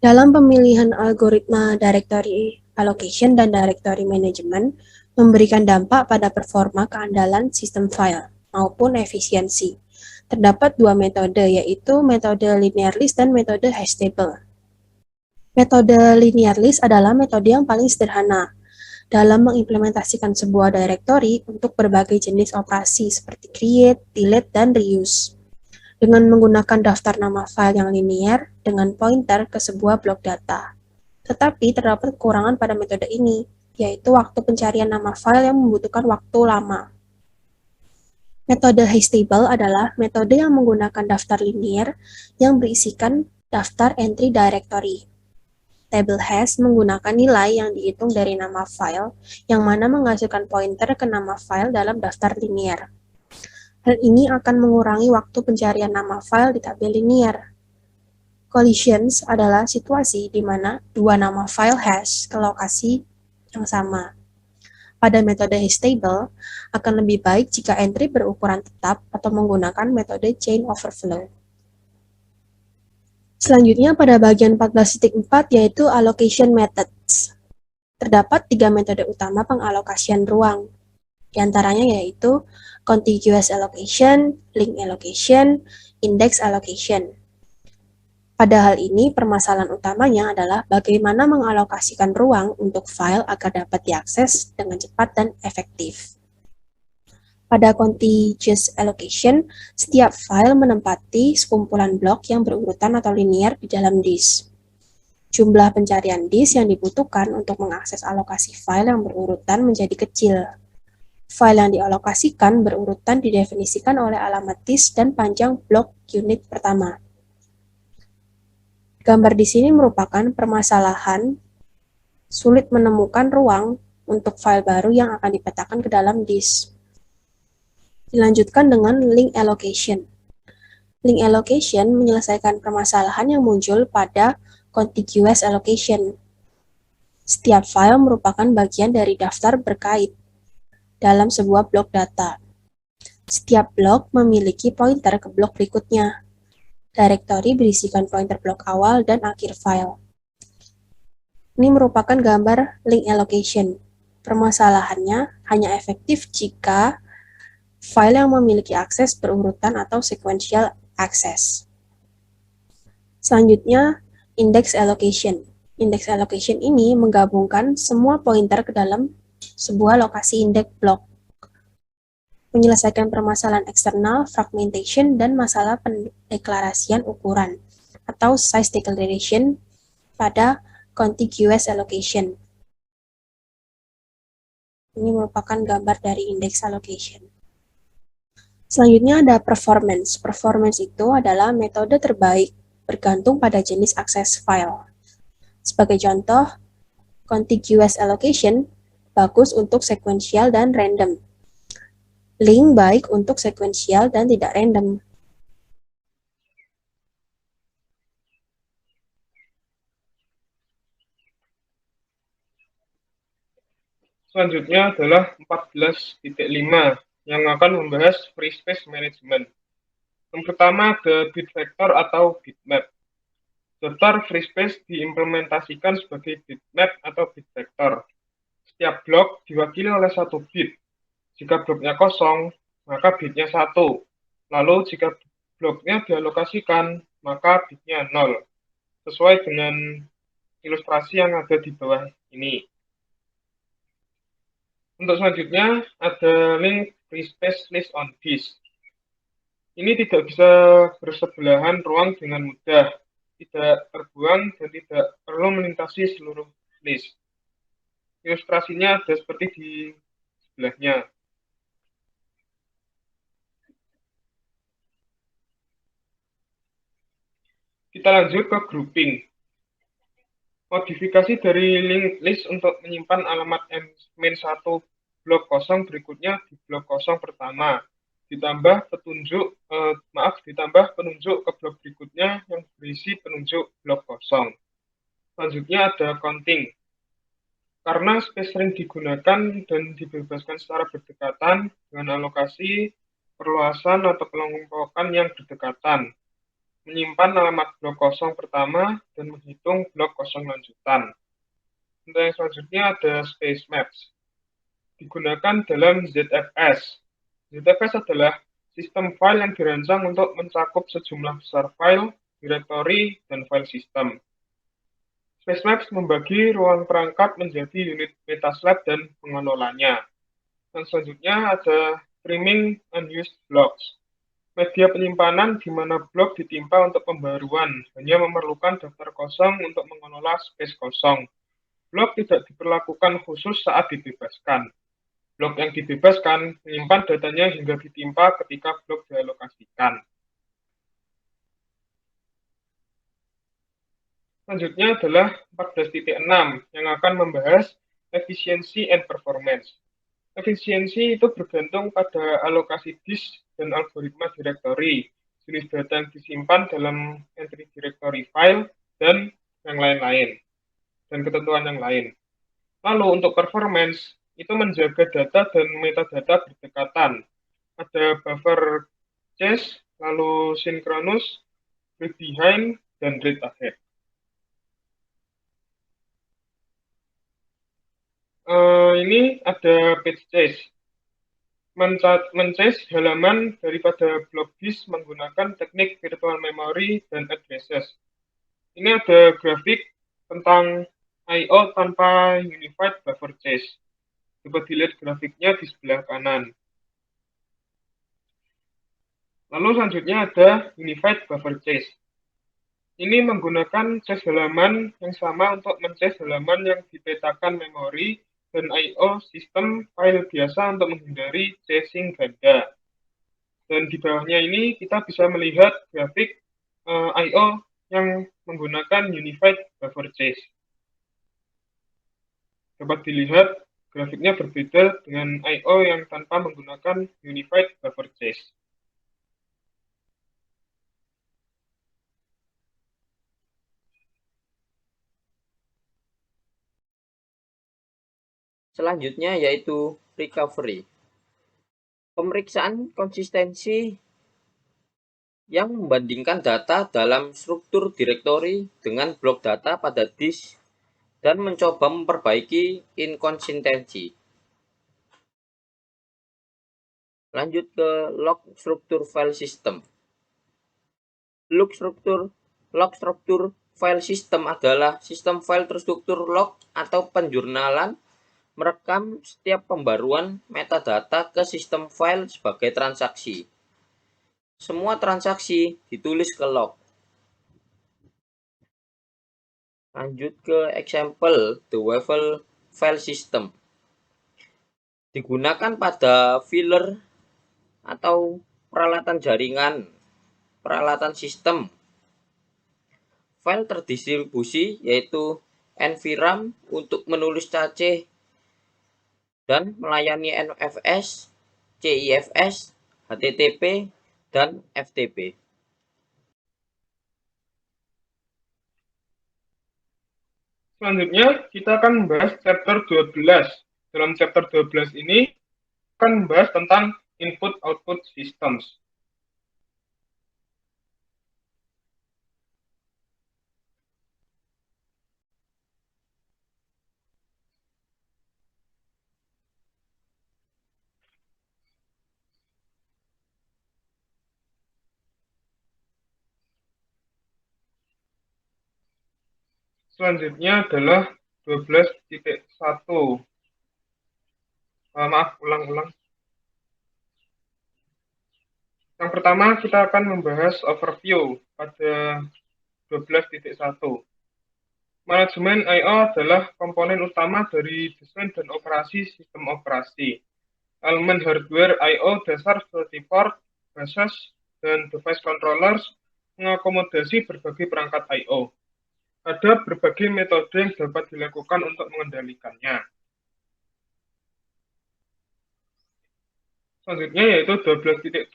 Dalam pemilihan algoritma Directory Allocation dan Directory Management memberikan dampak pada performa keandalan sistem file maupun efisiensi. Terdapat dua metode, yaitu metode linear list dan metode hash table. Metode linear list adalah metode yang paling sederhana dalam mengimplementasikan sebuah directory untuk berbagai jenis operasi seperti create, delete, dan reuse. Dengan menggunakan daftar nama file yang linear dengan pointer ke sebuah blok data. Tetapi terdapat kekurangan pada metode ini, yaitu waktu pencarian nama file yang membutuhkan waktu lama. Metode hash table adalah metode yang menggunakan daftar linear yang berisikan daftar entry directory. Table hash menggunakan nilai yang dihitung dari nama file, yang mana menghasilkan pointer ke nama file dalam daftar linear. Hal ini akan mengurangi waktu pencarian nama file di tabel linear. Collisions adalah situasi di mana dua nama file hash ke lokasi yang sama. Pada metode hash table, akan lebih baik jika entry berukuran tetap atau menggunakan metode chain overflow. Selanjutnya pada bagian 14.4 yaitu allocation methods. Terdapat tiga metode utama pengalokasian ruang. Di antaranya yaitu contiguous allocation, link allocation, index allocation. Pada hal ini permasalahan utamanya adalah bagaimana mengalokasikan ruang untuk file agar dapat diakses dengan cepat dan efektif. Pada contiguous allocation, setiap file menempati sekumpulan blok yang berurutan atau linear di dalam disk. Jumlah pencarian disk yang dibutuhkan untuk mengakses alokasi file yang berurutan menjadi kecil. File yang dialokasikan berurutan didefinisikan oleh alamat disk dan panjang blok unit pertama. Gambar di sini merupakan permasalahan sulit menemukan ruang untuk file baru yang akan dipetakan ke dalam disk. Dilanjutkan dengan link allocation. Link allocation menyelesaikan permasalahan yang muncul pada contiguous allocation. Setiap file merupakan bagian dari daftar berkait dalam sebuah blok data. Setiap blok memiliki pointer ke blok berikutnya. Directory berisikan pointer blok awal dan akhir file. Ini merupakan gambar link allocation. Permasalahannya hanya efektif jika file yang memiliki akses berurutan atau sequential access. Selanjutnya, index allocation. Index allocation ini menggabungkan semua pointer ke dalam sebuah lokasi index block, menyelesaikan permasalahan eksternal, fragmentation, dan masalah pendeklarasian ukuran atau size declaration pada contiguous allocation. Ini merupakan gambar dari index allocation. Selanjutnya ada performance. Performance itu adalah metode terbaik bergantung pada jenis akses file. Sebagai contoh, contiguous allocation bagus untuk sequential dan random. Link baik untuk sequential dan tidak random. Selanjutnya adalah 14.5 yang akan membahas free space management. Yang pertama ada bit vector atau bitmap. Daftar free space diimplementasikan sebagai bitmap atau bit vector. Setiap blok diwakili oleh satu bit. Jika bloknya kosong, maka bitnya 1. Lalu jika bloknya dialokasikan, maka bitnya 0. Sesuai dengan ilustrasi yang ada di bawah ini. Untuk selanjutnya, ada link free space list on disk. Ini tidak bisa bersebelahan ruang dengan mudah, tidak terbuang, dan tidak perlu melintasi seluruh list. Ilustrasinya ada seperti di sebelahnya. Kita lanjut ke grouping. Modifikasi dari link list untuk menyimpan alamat min1 blok kosong berikutnya di blok kosong pertama. Ditambah penunjuk ke blok berikutnya yang berisi penunjuk blok kosong. Selanjutnya ada counting. Karena space sering digunakan dan dibebaskan secara berdekatan dengan alokasi, perluasan atau kelompokan yang berdekatan. Menyimpan alamat blok kosong pertama dan menghitung blok kosong lanjutan. Untuk yang selanjutnya ada space maps. Digunakan dalam ZFS. ZFS adalah sistem file yang dirancang untuk mencakup sejumlah besar file, directory, dan file system. Space maps membagi ruang perangkat menjadi unit metaslab dan pengelolanya. Dan selanjutnya ada trimming unused blocks. Media penyimpanan di mana blok ditimpa untuk pembaruan, hanya memerlukan daftar kosong untuk mengelola space kosong. Blok tidak diperlakukan khusus saat dibebaskan. Blok yang dibebaskan menyimpan datanya hingga ditimpa ketika blok dialokasikan. Selanjutnya adalah 14.6 yang akan membahas efisiensi and performance. Efisiensi itu bergantung pada alokasi disk dan algoritma directory, jenis data yang disimpan dalam entry directory file, dan yang lain-lain, dan ketentuan yang lain. Lalu untuk performance, itu menjaga data dan metadata berdekatan. Ada buffer chase, lalu synchronous, read behind, dan read ahead. Ini ada page chase. Men-chase halaman daripada block disk menggunakan teknik virtual memory dan addresses. Ini ada grafik tentang I/O tanpa unified buffer chase. Coba dilihat grafiknya di sebelah kanan. Lalu selanjutnya ada unified buffer chase. Ini menggunakan chase halaman yang sama untuk men-chase halaman yang dipetakan memori dan I/O sistem file biasa untuk menghindari chasing ganda. Dan di bawahnya ini kita bisa melihat grafik I/O yang menggunakan unified buffer chase. Dapat dilihat grafiknya berbeda dengan I/O yang tanpa menggunakan unified buffer chase. Selanjutnya yaitu recovery. Pemeriksaan konsistensi yang membandingkan data dalam struktur direktori dengan blok data pada disk dan mencoba memperbaiki inkonsistensi. Lanjut ke log struktur file system. Log struktur file system adalah sistem file terstruktur log atau penjurnalan merekam setiap pembaruan metadata ke sistem file sebagai transaksi. Semua transaksi ditulis ke log. Lanjut ke example the waffle file system. Digunakan pada filler atau peralatan jaringan, peralatan sistem. File terdistribusi yaitu NVRAM untuk menulis cacih dan melayani NFS, CIFS, HTTP, dan FTP. Selanjutnya, kita akan membahas chapter 12. Dalam chapter 12 ini, akan membahas tentang input-output systems. Selanjutnya adalah 12.1. Maaf, ulang-ulang. Yang pertama, kita akan membahas overview pada 12.1. Manajemen I/O adalah komponen utama dari desain dan operasi sistem operasi. Elemen hardware I/O dasar seperti port, buses, dan device controllers mengakomodasi berbagai perangkat I/O. Ada berbagai metode yang dapat dilakukan untuk mengendalikannya. Selanjutnya yaitu 12.2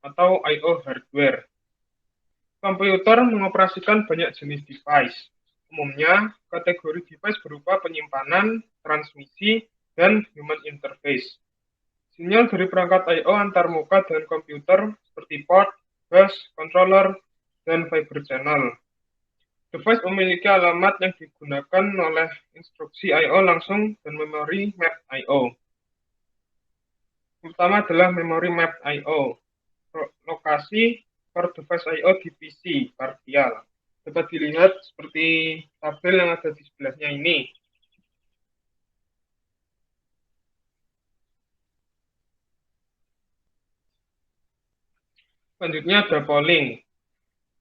atau I/O hardware. Komputer mengoperasikan banyak jenis device. Umumnya, kategori device berupa penyimpanan, transmisi, dan human interface. Sinyal dari perangkat I/O antarmuka dengan komputer seperti port, bus, controller, dan fiber channel. Device memiliki alamat yang digunakan oleh instruksi I/O langsung dan memori map I/O. Pertama adalah memory map I/O. Lokasi per device I/O di PC partial. Dapat dilihat seperti tabel yang ada di sebelahnya ini. Selanjutnya ada polling.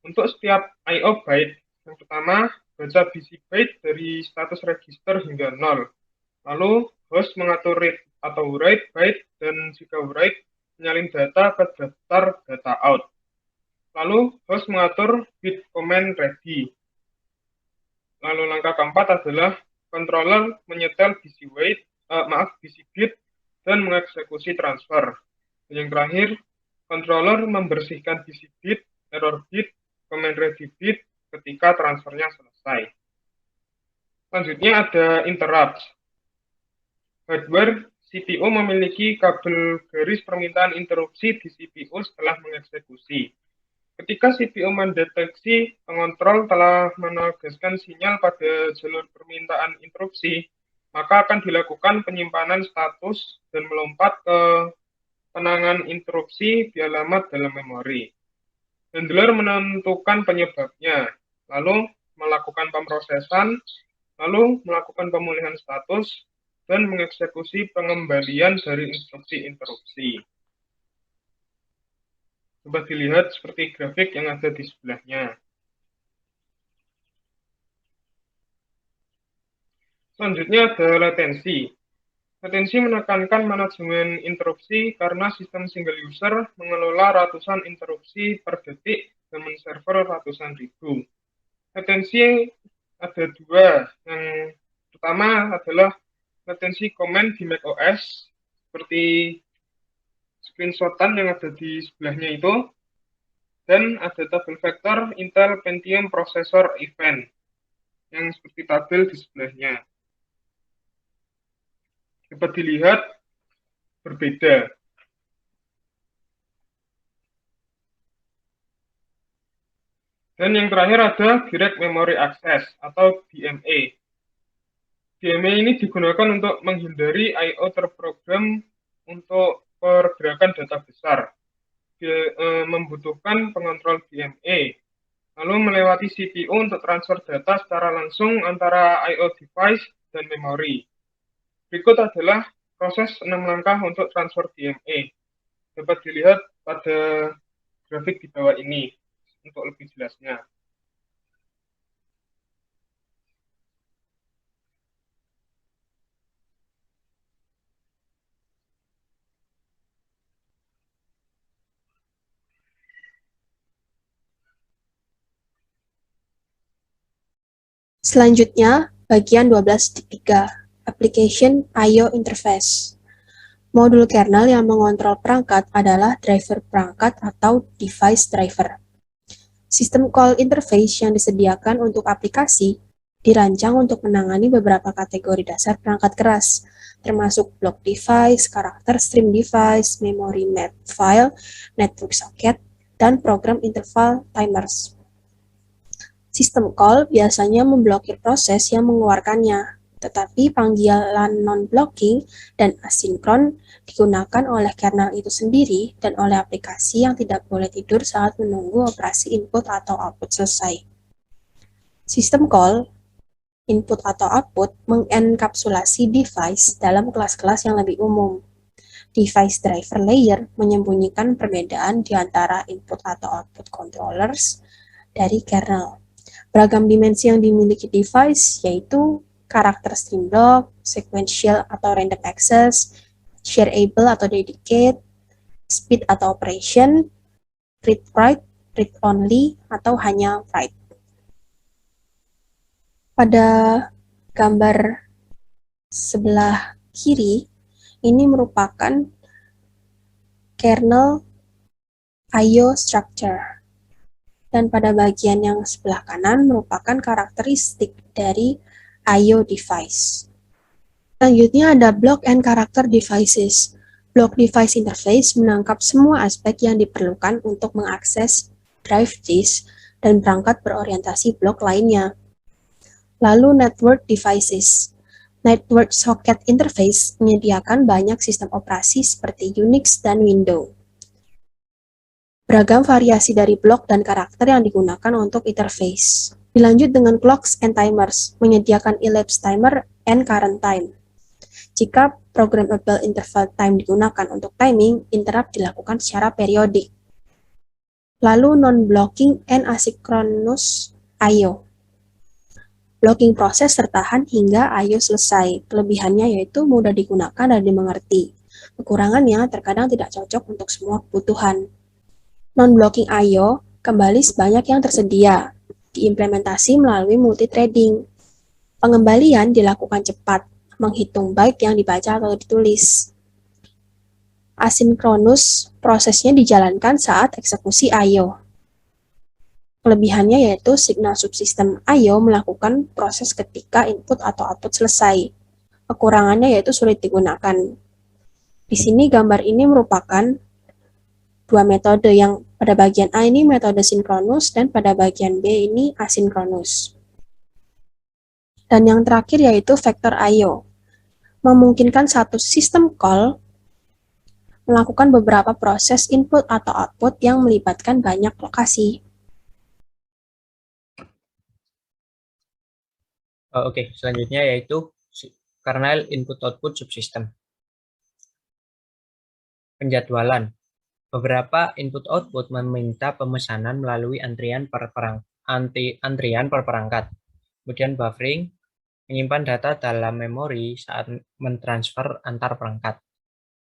Untuk setiap I/O byte, yang pertama, baca busy byte dari status register hingga 0. Lalu, host mengatur read atau write byte, dan jika write, menyalin data ke daftar data out. Lalu, host mengatur bit command ready. Lalu, langkah keempat adalah controller menyetel busy bit dan mengeksekusi transfer. Dan yang terakhir, controller membersihkan busy bit, error bit, command ready bit ketika transfernya selesai. Selanjutnya ada interrupt. Hardware CPU memiliki kabel garis permintaan interupsi di CPU setelah mengeksekusi. Ketika CPU mendeteksi pengontrol telah menegaskan sinyal pada jalur permintaan interupsi, maka akan dilakukan penyimpanan status dan melompat ke penanganan interupsi di alamat dalam memori. Handler menentukan penyebabnya, lalu melakukan pemrosesan, lalu melakukan pemulihan status, dan mengeksekusi pengembalian dari instruksi interupsi. Coba dilihat seperti grafik yang ada di sebelahnya. Selanjutnya ada latensi. Latensi menekankan manajemen interupsi karena sistem single user mengelola ratusan interupsi per detik dan menserver ratusan ribu. Latensi ada dua. Yang pertama adalah latensi command di macOS, seperti screenshotan yang ada di sebelahnya itu, dan ada tabel vektor Intel Pentium Processor Event, yang seperti tabel di sebelahnya. Dapat dilihat berbeda. Dan yang terakhir ada Direct Memory Access atau DMA. DMA ini digunakan untuk menghindari I/O terprogram untuk pergerakan data besar. Membutuhkan pengontrol DMA, lalu melewati CPU untuk transfer data secara langsung antara I/O device dan memori. Berikut adalah proses 6 langkah untuk transfer DMA. Dapat dilihat pada grafik di bawah ini untuk lebih jelasnya. Selanjutnya, bagian 12.3, Application I/O Interface. Modul kernel yang mengontrol perangkat adalah driver perangkat atau device driver. Sistem call interface yang disediakan untuk aplikasi dirancang untuk menangani beberapa kategori dasar perangkat keras, termasuk block device, karakter stream device, memory map file, network socket, dan program interval timers. Sistem call biasanya memblokir proses yang mengeluarkannya, tetapi panggilan non-blocking dan asinkron digunakan oleh kernel itu sendiri dan oleh aplikasi yang tidak boleh tidur saat menunggu operasi input atau output selesai. Sistem call, input atau output, mengenkapsulasi device dalam kelas-kelas yang lebih umum. Device driver layer menyembunyikan perbedaan di antara input atau output controllers dari kernel. Beragam dimensi yang dimiliki device yaitu karakter stream block, sequential atau random access, shareable atau dedicate, speed atau operation, read-write, read-only, atau hanya write. Pada gambar sebelah kiri, ini merupakan kernel I/O structure. Dan pada bagian yang sebelah kanan merupakan karakteristik dari I/O device. Selanjutnya ada block and character devices. Block device interface menangkap semua aspek yang diperlukan untuk mengakses drive disk dan perangkat berorientasi blok lainnya. Lalu network devices. Network socket interface menyediakan banyak sistem operasi seperti Unix dan Windows. Beragam variasi dari blok dan karakter yang digunakan untuk interface. Dilanjut dengan clocks and timers, menyediakan elapsed timer and current time. Jika programmable interval time digunakan untuk timing, interrupt dilakukan secara periodik. Lalu non-blocking and asynchronous I/O. Blocking proses tertahan hingga I/O selesai. Kelebihannya yaitu mudah digunakan dan dimengerti. Kekurangannya terkadang tidak cocok untuk semua kebutuhan. Non-blocking I/O kembali sebanyak yang tersedia, diimplementasi melalui multithreading. Pengembalian dilakukan cepat, menghitung byte yang dibaca atau ditulis. Asinkronus, prosesnya dijalankan saat eksekusi I/O. Kelebihannya yaitu signal subsistem I/O melakukan proses ketika input atau output selesai. Kekurangannya yaitu sulit digunakan. Di sini gambar ini merupakan dua metode, yang pada bagian A ini metode sinkronus dan pada bagian B ini asinkronus. Dan yang terakhir yaitu vector I/O, memungkinkan satu sistem call melakukan beberapa proses input atau output yang melibatkan banyak lokasi. Oke, selanjutnya yaitu kernel input-output subsystem. Penjadwalan. Beberapa input-output meminta pemesanan melalui antrian per perangkat. Kemudian buffering, menyimpan data dalam memori saat mentransfer antar perangkat.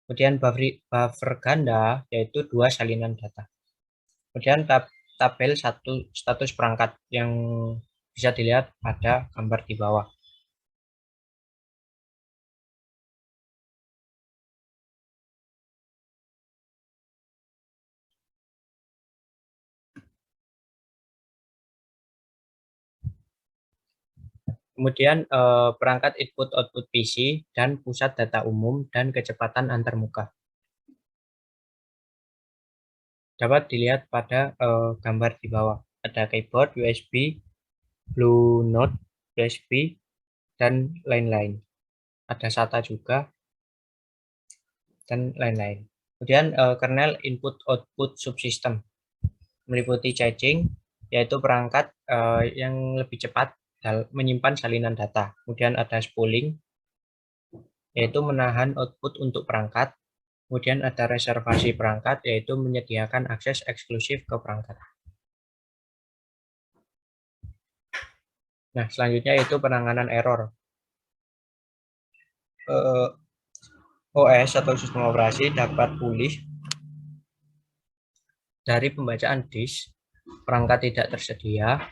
Kemudian buffer ganda, yaitu 2 salinan data. Kemudian tabel status perangkat yang bisa dilihat pada gambar di bawah. Kemudian perangkat input-output PC dan pusat data umum dan kecepatan antarmuka. Dapat dilihat pada gambar di bawah. Ada keyboard USB, Blue Note USB, dan lain-lain. Ada SATA juga, dan lain-lain. Kemudian kernel input-output subsystem meliputi caching, yaitu perangkat yang lebih cepat menyimpan salinan data. Kemudian ada spooling, yaitu menahan output untuk perangkat. Kemudian ada reservasi perangkat, yaitu menyediakan akses eksklusif ke perangkat. Nah, selanjutnya yaitu penanganan error. OS atau sistem operasi dapat pulih dari pembacaan disk, perangkat tidak tersedia,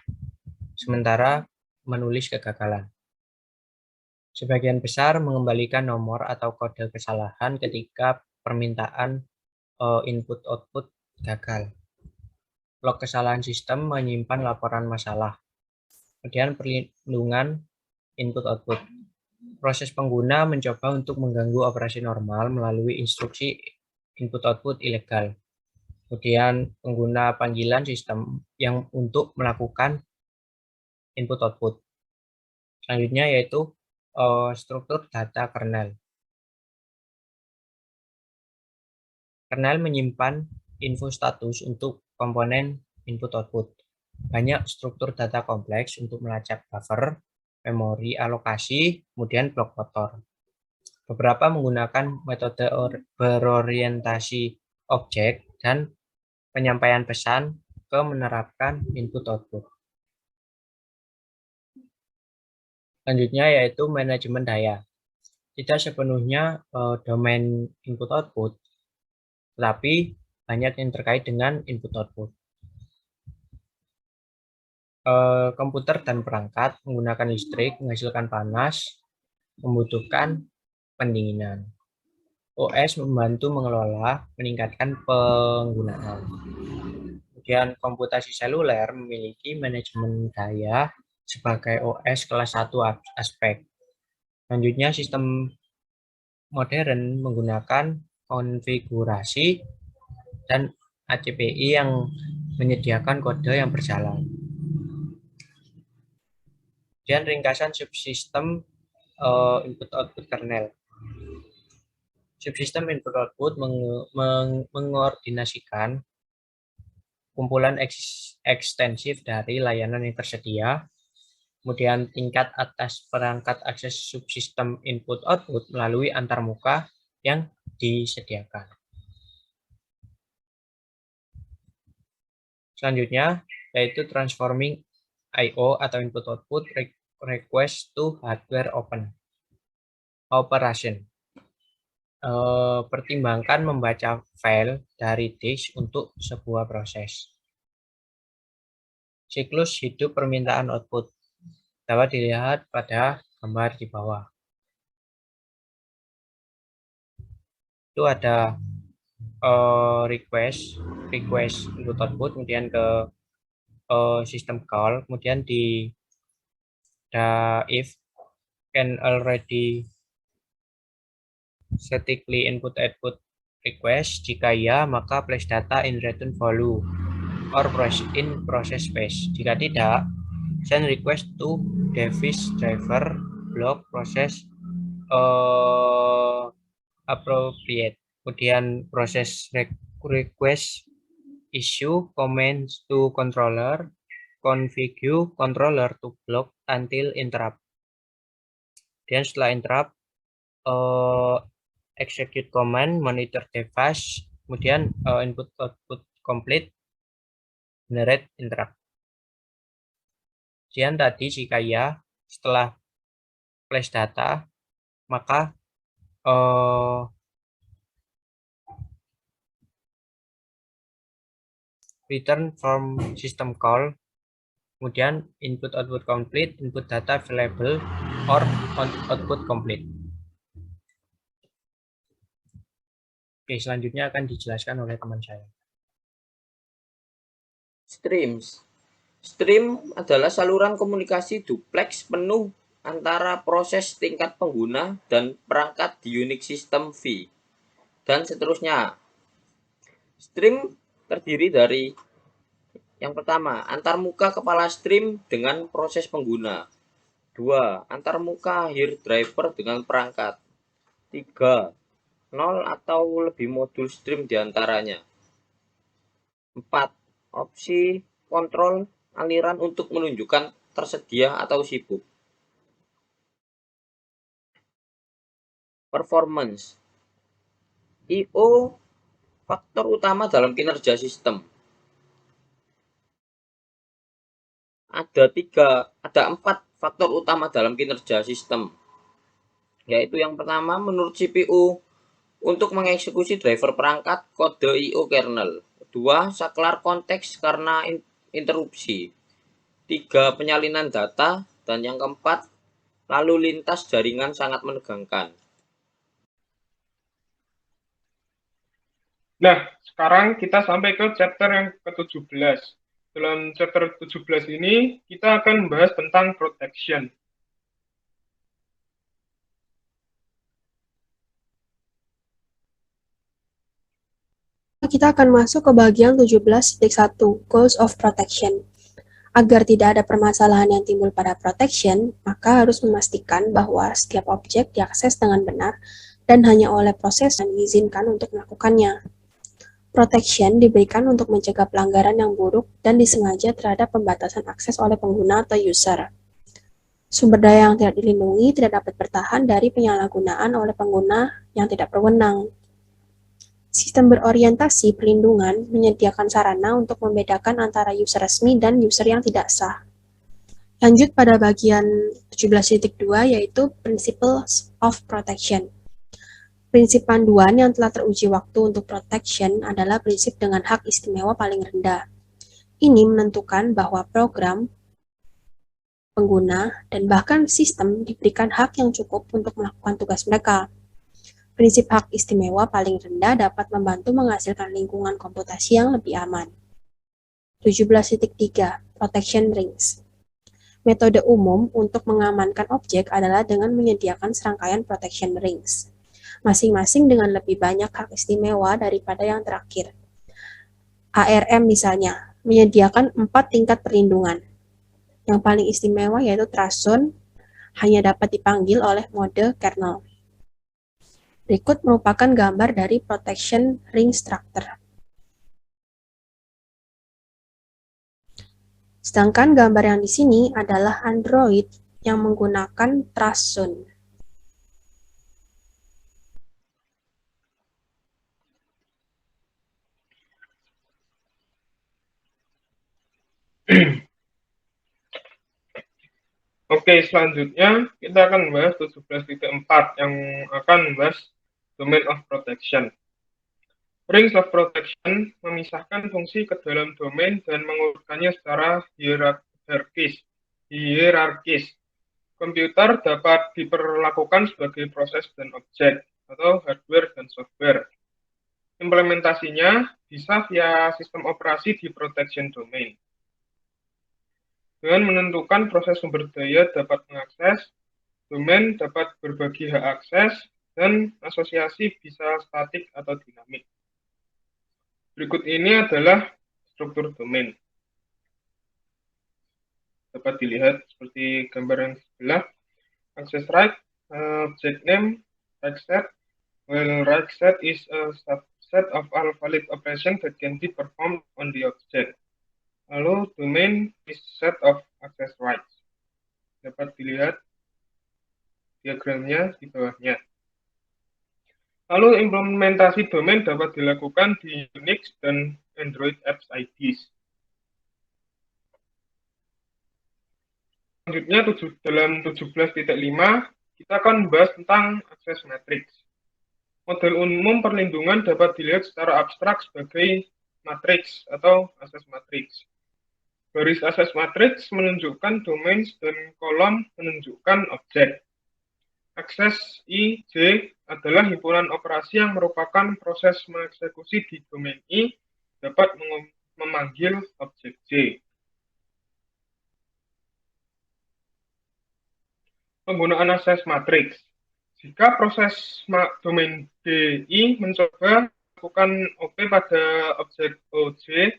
sementara menulis kegagalan. Sebagian besar mengembalikan nomor atau kode kesalahan ketika permintaan input-output gagal. Log kesalahan sistem menyimpan laporan masalah. Kemudian perlindungan input-output. Proses pengguna mencoba untuk mengganggu operasi normal melalui instruksi input-output ilegal. Kemudian pengguna panggilan sistem yang untuk melakukan input-output. Selanjutnya yaitu struktur data kernel. Kernel menyimpan info status untuk komponen input-output. Banyak struktur data kompleks untuk melacak buffer, memori alokasi, kemudian blok rotor. Beberapa menggunakan metode berorientasi objek dan penyampaian pesan ke menerapkan input-output. Selanjutnya yaitu manajemen daya. Tidak sepenuhnya domain input-output, tetapi banyak yang terkait dengan input-output. Komputer dan perangkat menggunakan listrik, menghasilkan panas, membutuhkan pendinginan. OS membantu mengelola, meningkatkan penggunaan. Kemudian komputasi seluler memiliki manajemen daya sebagai OS kelas 1 aspek. Selanjutnya sistem modern menggunakan konfigurasi dan ACPI yang menyediakan kode yang berjalan. Kemudian ringkasan subsistem input-output kernel. Subsistem input-output mengordinasikan kumpulan ekstensif dari layanan yang tersedia. Kemudian tingkat atas perangkat akses subsistem input-output melalui antarmuka yang disediakan. Selanjutnya yaitu transforming I/O atau input-output request to hardware operation. Pertimbangkan membaca file dari disk untuk sebuah proses. Siklus hidup permintaan output dapat dilihat pada gambar di bawah. Itu ada request input output, kemudian ke system call, kemudian di if can already statically input output request. Jika ya, maka place data in return value or in process space. Jika tidak, send request to device driver block process appropriate. Kemudian proses request issue commands to controller, configure controller to block until interrupt. Dan setelah interrupt, execute command, monitor device, kemudian input output complete, generate interrupt. Kemudian tadi jika ya, setelah place data, maka return from system call, kemudian input output complete, input data available, or output complete. Oke, selanjutnya akan dijelaskan oleh teman saya. Streams. Stream adalah saluran komunikasi duplex penuh antara proses tingkat pengguna dan perangkat di Unix System V, dan seterusnya. Stream terdiri dari yang pertama, antarmuka kepala stream dengan proses pengguna. 2. Antarmuka akhir driver dengan perangkat. 3. 0 atau lebih modul stream diantaranya. 4. Opsi kontrol aliran untuk menunjukkan tersedia atau sibuk. Performance. I/O faktor utama dalam kinerja sistem. Ada 4 faktor utama dalam kinerja sistem. Yaitu yang pertama, menurut CPU, untuk mengeksekusi driver perangkat kode I/O kernel. 2. Saklar konteks karena interupsi. 3. Penyalinan data. Dan yang keempat, lalu lintas jaringan sangat menegangkan. Nah, sekarang kita sampai ke chapter yang ke-17. Dalam chapter 17 ini, kita akan membahas tentang protection. Kita akan masuk ke bagian 17.1, Goals of Protection. Agar tidak ada permasalahan yang timbul pada protection, maka harus memastikan bahwa setiap objek diakses dengan benar dan hanya oleh proses yang diizinkan untuk melakukannya. Protection diberikan untuk mencegah pelanggaran yang buruk dan disengaja terhadap pembatasan akses oleh pengguna atau user. Sumber daya yang tidak dilindungi tidak dapat bertahan dari penyalahgunaan oleh pengguna yang tidak berwenang. Sistem berorientasi perlindungan menyediakan sarana untuk membedakan antara user resmi dan user yang tidak sah. Lanjut pada bagian 17.2 yaitu Principles of Protection. Prinsip panduan yang telah teruji waktu untuk protection adalah prinsip dengan hak istimewa paling rendah. Ini menentukan bahwa program, pengguna, dan bahkan sistem diberikan hak yang cukup untuk melakukan tugas mereka. Prinsip hak istimewa paling rendah dapat membantu menghasilkan lingkungan komputasi yang lebih aman. 17.3 Protection Rings. Metode umum untuk mengamankan objek adalah dengan menyediakan serangkaian protection rings, masing-masing dengan lebih banyak hak istimewa daripada yang terakhir. ARM misalnya, menyediakan 4 tingkat perlindungan. Yang paling istimewa yaitu trust zone, hanya dapat dipanggil oleh mode kernel. Berikut merupakan gambar dari protection ring structure. Sedangkan gambar yang di sini adalah Android yang menggunakan trust zone. Oke, selanjutnya kita akan membahas 17.4 yang akan membahas Domain of Protection. Rings of Protection memisahkan fungsi ke dalam domain dan mengurutkannya secara hierarkis. Komputer dapat diperlakukan sebagai proses dan objek, atau hardware dan software. Implementasinya bisa via sistem operasi di protection domain. Dengan menentukan proses sumber daya dapat mengakses, domain dapat berbagi hak akses, dan asosiasi bisa statik atau dinamik. Berikut ini adalah struktur domain. Dapat dilihat seperti gambar yang sebelah. Access right, object name, right set. Well, right set is a subset of all valid operations that can be performed on the object. Lalu domain is set of access rights. Dapat dilihat diagramnya di bawahnya. Lalu implementasi domain dapat dilakukan di Unix dan Android apps IDs. Selanjutnya dalam 17.5 kita akan membahas tentang access matrix. Model umum perlindungan dapat dilihat secara abstrak sebagai matriks atau access matrix. Baris access matrix menunjukkan domain dan kolom menunjukkan objek. Akses I/J adalah himpunan operasi yang merupakan proses mengeksekusi di domain I dapat memanggil objek J. Penggunaan akses matriks. Jika proses domain DI mencoba melakukan OP pada objek OJ,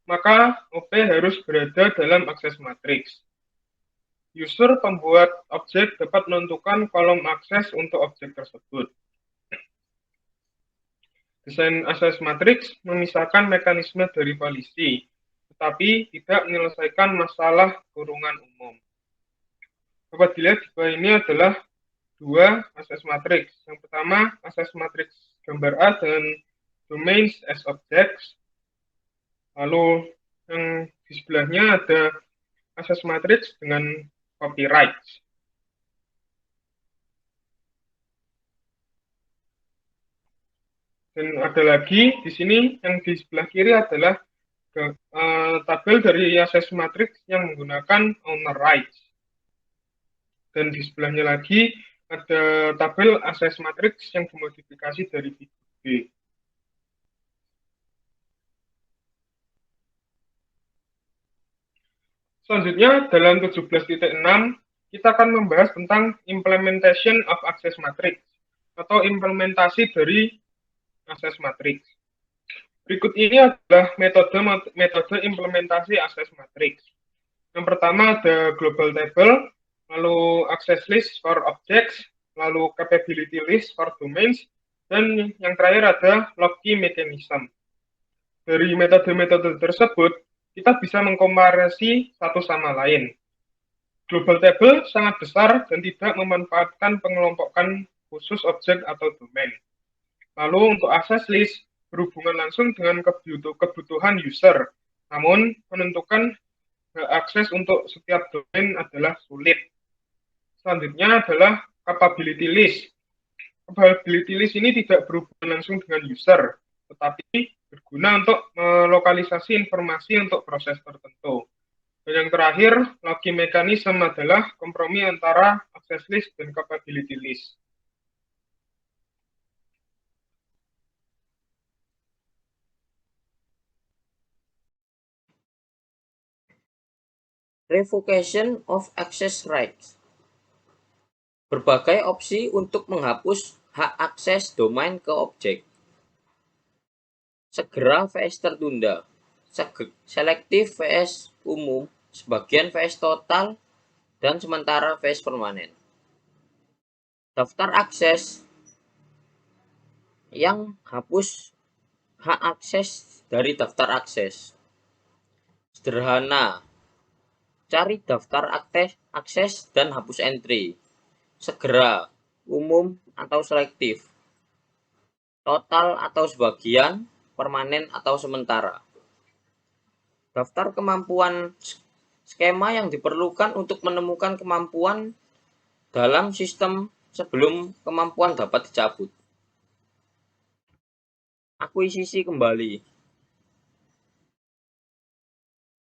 maka OP harus berada dalam akses matriks. User pembuat objek dapat menentukan kolom akses untuk objek tersebut. Desain akses matriks memisahkan mekanisme dari polisi, tetapi tidak menyelesaikan masalah kurungan umum. Dapat dilihat di bawah ini adalah dua akses matriks. Yang pertama, akses matriks gambar A dengan domains as objects. Lalu yang di sebelahnya ada akses matriks dengan copyright. Dan ada lagi di sini yang di sebelah kiri adalah tabel dari akses matriks yang menggunakan owner rights. Dan di sebelahnya lagi ada tabel akses matriks yang dimodifikasi dari figur B. Selanjutnya dalam 17.6 kita akan membahas tentang implementation of access matrix atau implementasi dari akses matrix. Berikut ini adalah metode implementasi akses matrix. Yang pertama ada global table, lalu access list for objects, lalu capability list for domains, dan yang terakhir ada log key mechanism. Dari metode-metode tersebut, kita bisa mengkomparasi satu sama lain. Global table sangat besar dan tidak memanfaatkan pengelompokan khusus objek atau domain. Lalu untuk access list, berhubungan langsung dengan kebutuhan user, namun menentukan akses untuk setiap domain adalah sulit. Selanjutnya adalah capability list. Capability list ini tidak berhubungan langsung dengan user, tetapi berguna untuk melokalisasi informasi untuk proses tertentu. Dan yang terakhir, log key mechanism adalah kompromi antara access list dan capability list. Revocation of access rights. Berbagai opsi untuk menghapus hak akses domain ke objek. Segera vs tertunda. Selektif vs umum, sebagian vs total, dan sementara vs permanen. Daftar akses yang hapus hak akses dari daftar akses. Sederhana. Cari daftar akses dan hapus entry. Segera, umum atau selektif. Total atau sebagian, permanen atau sementara. Daftar kemampuan skema yang diperlukan untuk menemukan kemampuan dalam sistem sebelum kemampuan dapat dicabut. Akuisisi kembali.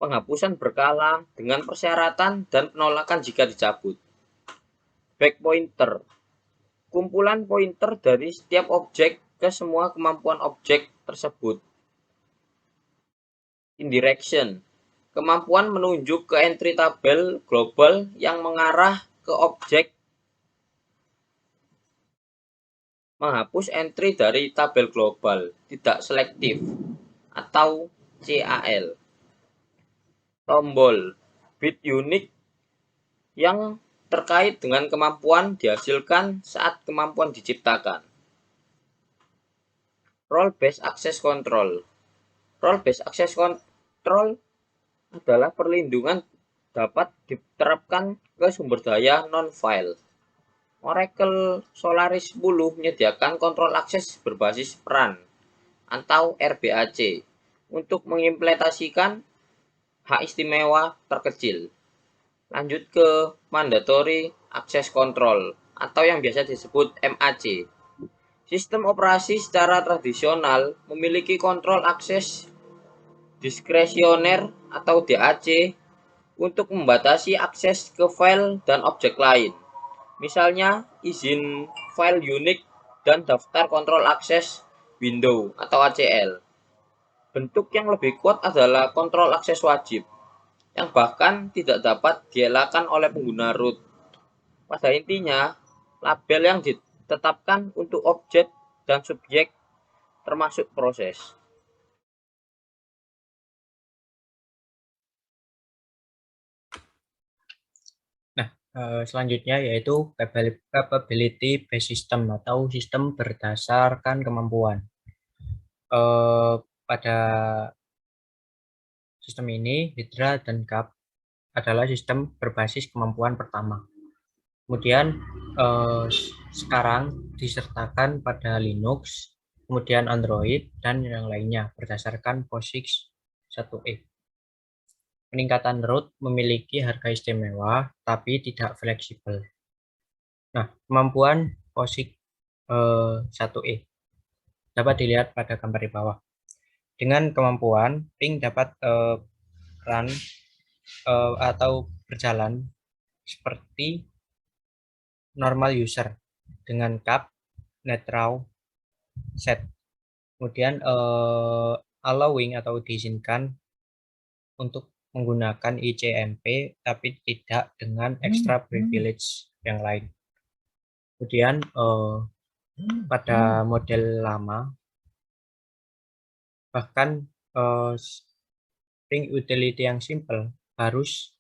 Penghapusan berkala dengan persyaratan dan penolakan jika dicabut. Back pointer. Kumpulan pointer dari setiap objek ke semua kemampuan objek tersebut. Indirection. Kemampuan menunjuk ke entry tabel global yang mengarah ke objek. Menghapus entry dari tabel global, tidak selektif, atau CAL. Tombol. Bit unik yang terkait dengan kemampuan dihasilkan saat kemampuan diciptakan. Role-based access control. Role-based access control adalah perlindungan dapat diterapkan ke sumber daya non-file. Oracle Solaris 10 menyediakan kontrol akses berbasis peran atau RBAC untuk mengimplementasikan hak istimewa terkecil. Lanjut ke Mandatory Access Control atau yang biasa disebut MAC. Sistem operasi secara tradisional memiliki kontrol akses diskresioner atau DAC untuk membatasi akses ke file dan objek lain. Misalnya izin file unik dan daftar kontrol akses window atau ACL. Bentuk yang lebih kuat adalah kontrol akses wajib, yang bahkan tidak dapat dielakkan oleh pengguna root. Pada intinya, label yang ditetapkan untuk objek dan subjek termasuk proses. Nah, Selanjutnya yaitu capability based system atau sistem berdasarkan kemampuan. Pada sistem ini, Hydra dan CAP adalah sistem berbasis kemampuan pertama. Kemudian sekarang disertakan pada Linux, kemudian Android, dan yang lainnya berdasarkan POSIX 1E. Peningkatan root memiliki harga istimewa, tapi tidak fleksibel. Nah, kemampuan POSIX 1E dapat dilihat pada gambar di bawah. Dengan kemampuan, ping dapat run atau berjalan seperti normal user dengan cap, net raw, set. Kemudian allowing atau diizinkan untuk menggunakan ICMP tapi tidak dengan extra privilege yang lain. Kemudian pada model lama bahkan ping utility yang simple harus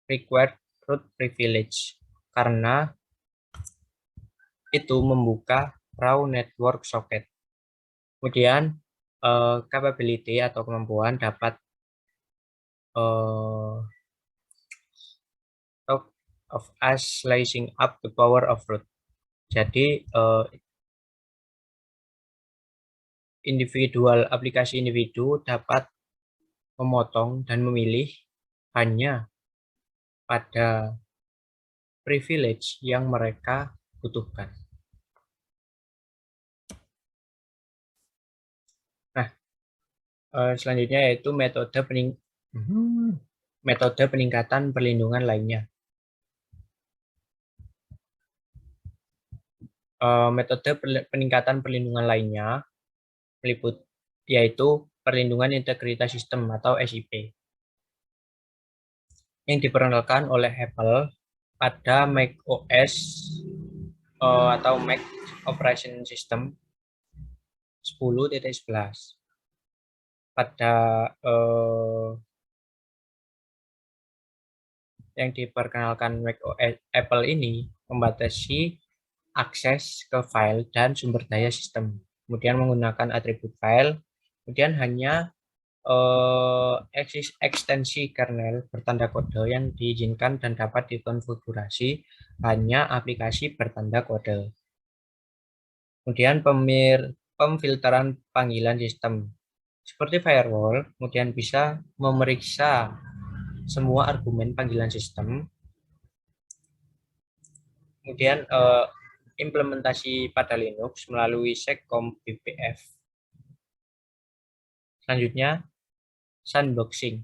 required root privilege karena itu membuka raw network socket. Kemudian capability atau kemampuan dapat of us slicing up the power of root. Jadi aplikasi individu dapat memotong dan memilih hanya pada privilege yang mereka butuhkan. Nah, selanjutnya yaitu metode peningkatan perlindungan lainnya. Metode peningkatan perlindungan lainnya yaitu perlindungan integritas sistem atau SIP yang diperkenalkan oleh Apple pada Mac OS atau Mac Operation System 10.11. Pada yang diperkenalkan Mac OS Apple ini membatasi akses ke file dan sumber daya sistem, kemudian menggunakan atribut file, kemudian hanya ekstensi kernel bertanda kode yang diizinkan dan dapat dikonfigurasi hanya aplikasi bertanda kode. Kemudian pemfilteran panggilan sistem seperti firewall, kemudian bisa memeriksa semua argumen panggilan sistem. Kemudian implementasi pada Linux melalui seccomp bpf. Selanjutnya, sandboxing.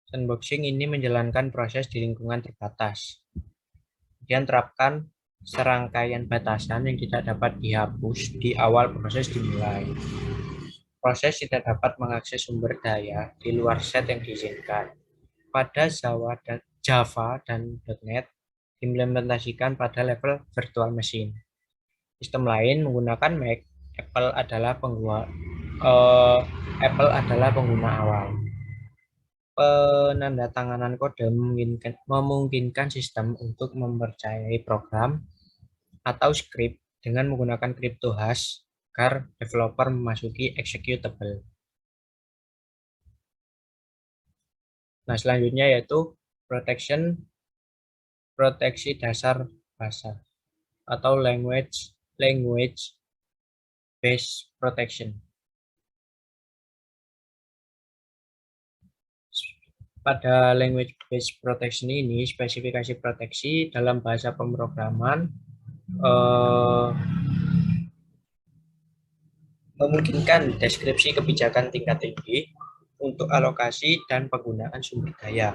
Sandboxing ini menjalankan proses di lingkungan terbatas. Kemudian terapkan serangkaian batasan yang tidak dapat dihapus di awal proses dimulai. Proses tidak dapat mengakses sumber daya di luar set yang diizinkan. Pada Java dan .NET diimplementasikan pada level virtual machine. Sistem lain menggunakan Mac, Apple adalah pengguna awal. Penandatanganan kode memungkinkan sistem untuk mempercayai program atau script dengan menggunakan cryptohash agar developer memasuki executable. Nah, selanjutnya yaitu proteksi dasar bahasa atau language based protection. Pada language based protection ini, spesifikasi proteksi dalam bahasa pemrograman memungkinkan deskripsi kebijakan tingkat tinggi untuk alokasi dan penggunaan sumber daya.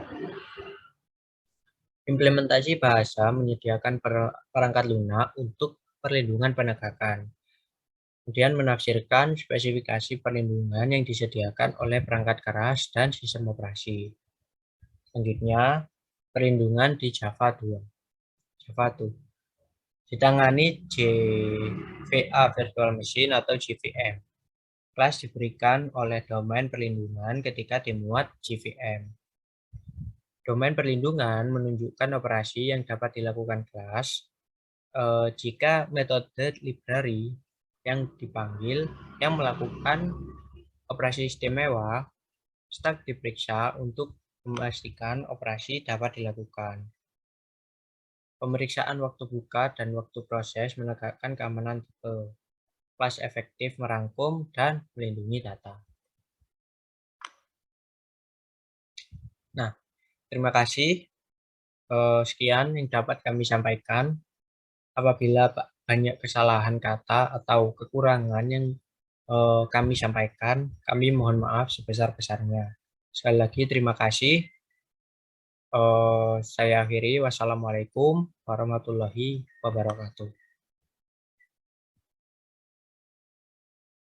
Implementasi bahasa menyediakan perangkat lunak untuk perlindungan penegakan. Kemudian menafsirkan spesifikasi perlindungan yang disediakan oleh perangkat keras dan sistem operasi. Selanjutnya, perlindungan di Java 2. Ditangani JVA Virtual Machine atau JVM. Kelas diberikan oleh domain perlindungan ketika dimuat JVM. Domain perlindungan menunjukkan operasi yang dapat dilakukan kelas jika metode library yang dipanggil yang melakukan operasi istimewa stack diperiksa untuk memastikan operasi dapat dilakukan. Pemeriksaan waktu buka dan waktu proses menegakkan keamanan tipe. Kelas efektif merangkum dan melindungi data. Nah, terima kasih. Sekian yang dapat kami sampaikan. Apabila banyak kesalahan kata atau kekurangan yang kami sampaikan, kami mohon maaf sebesar-besarnya. Sekali lagi terima kasih. Saya akhiri. Wassalamualaikum warahmatullahi wabarakatuh.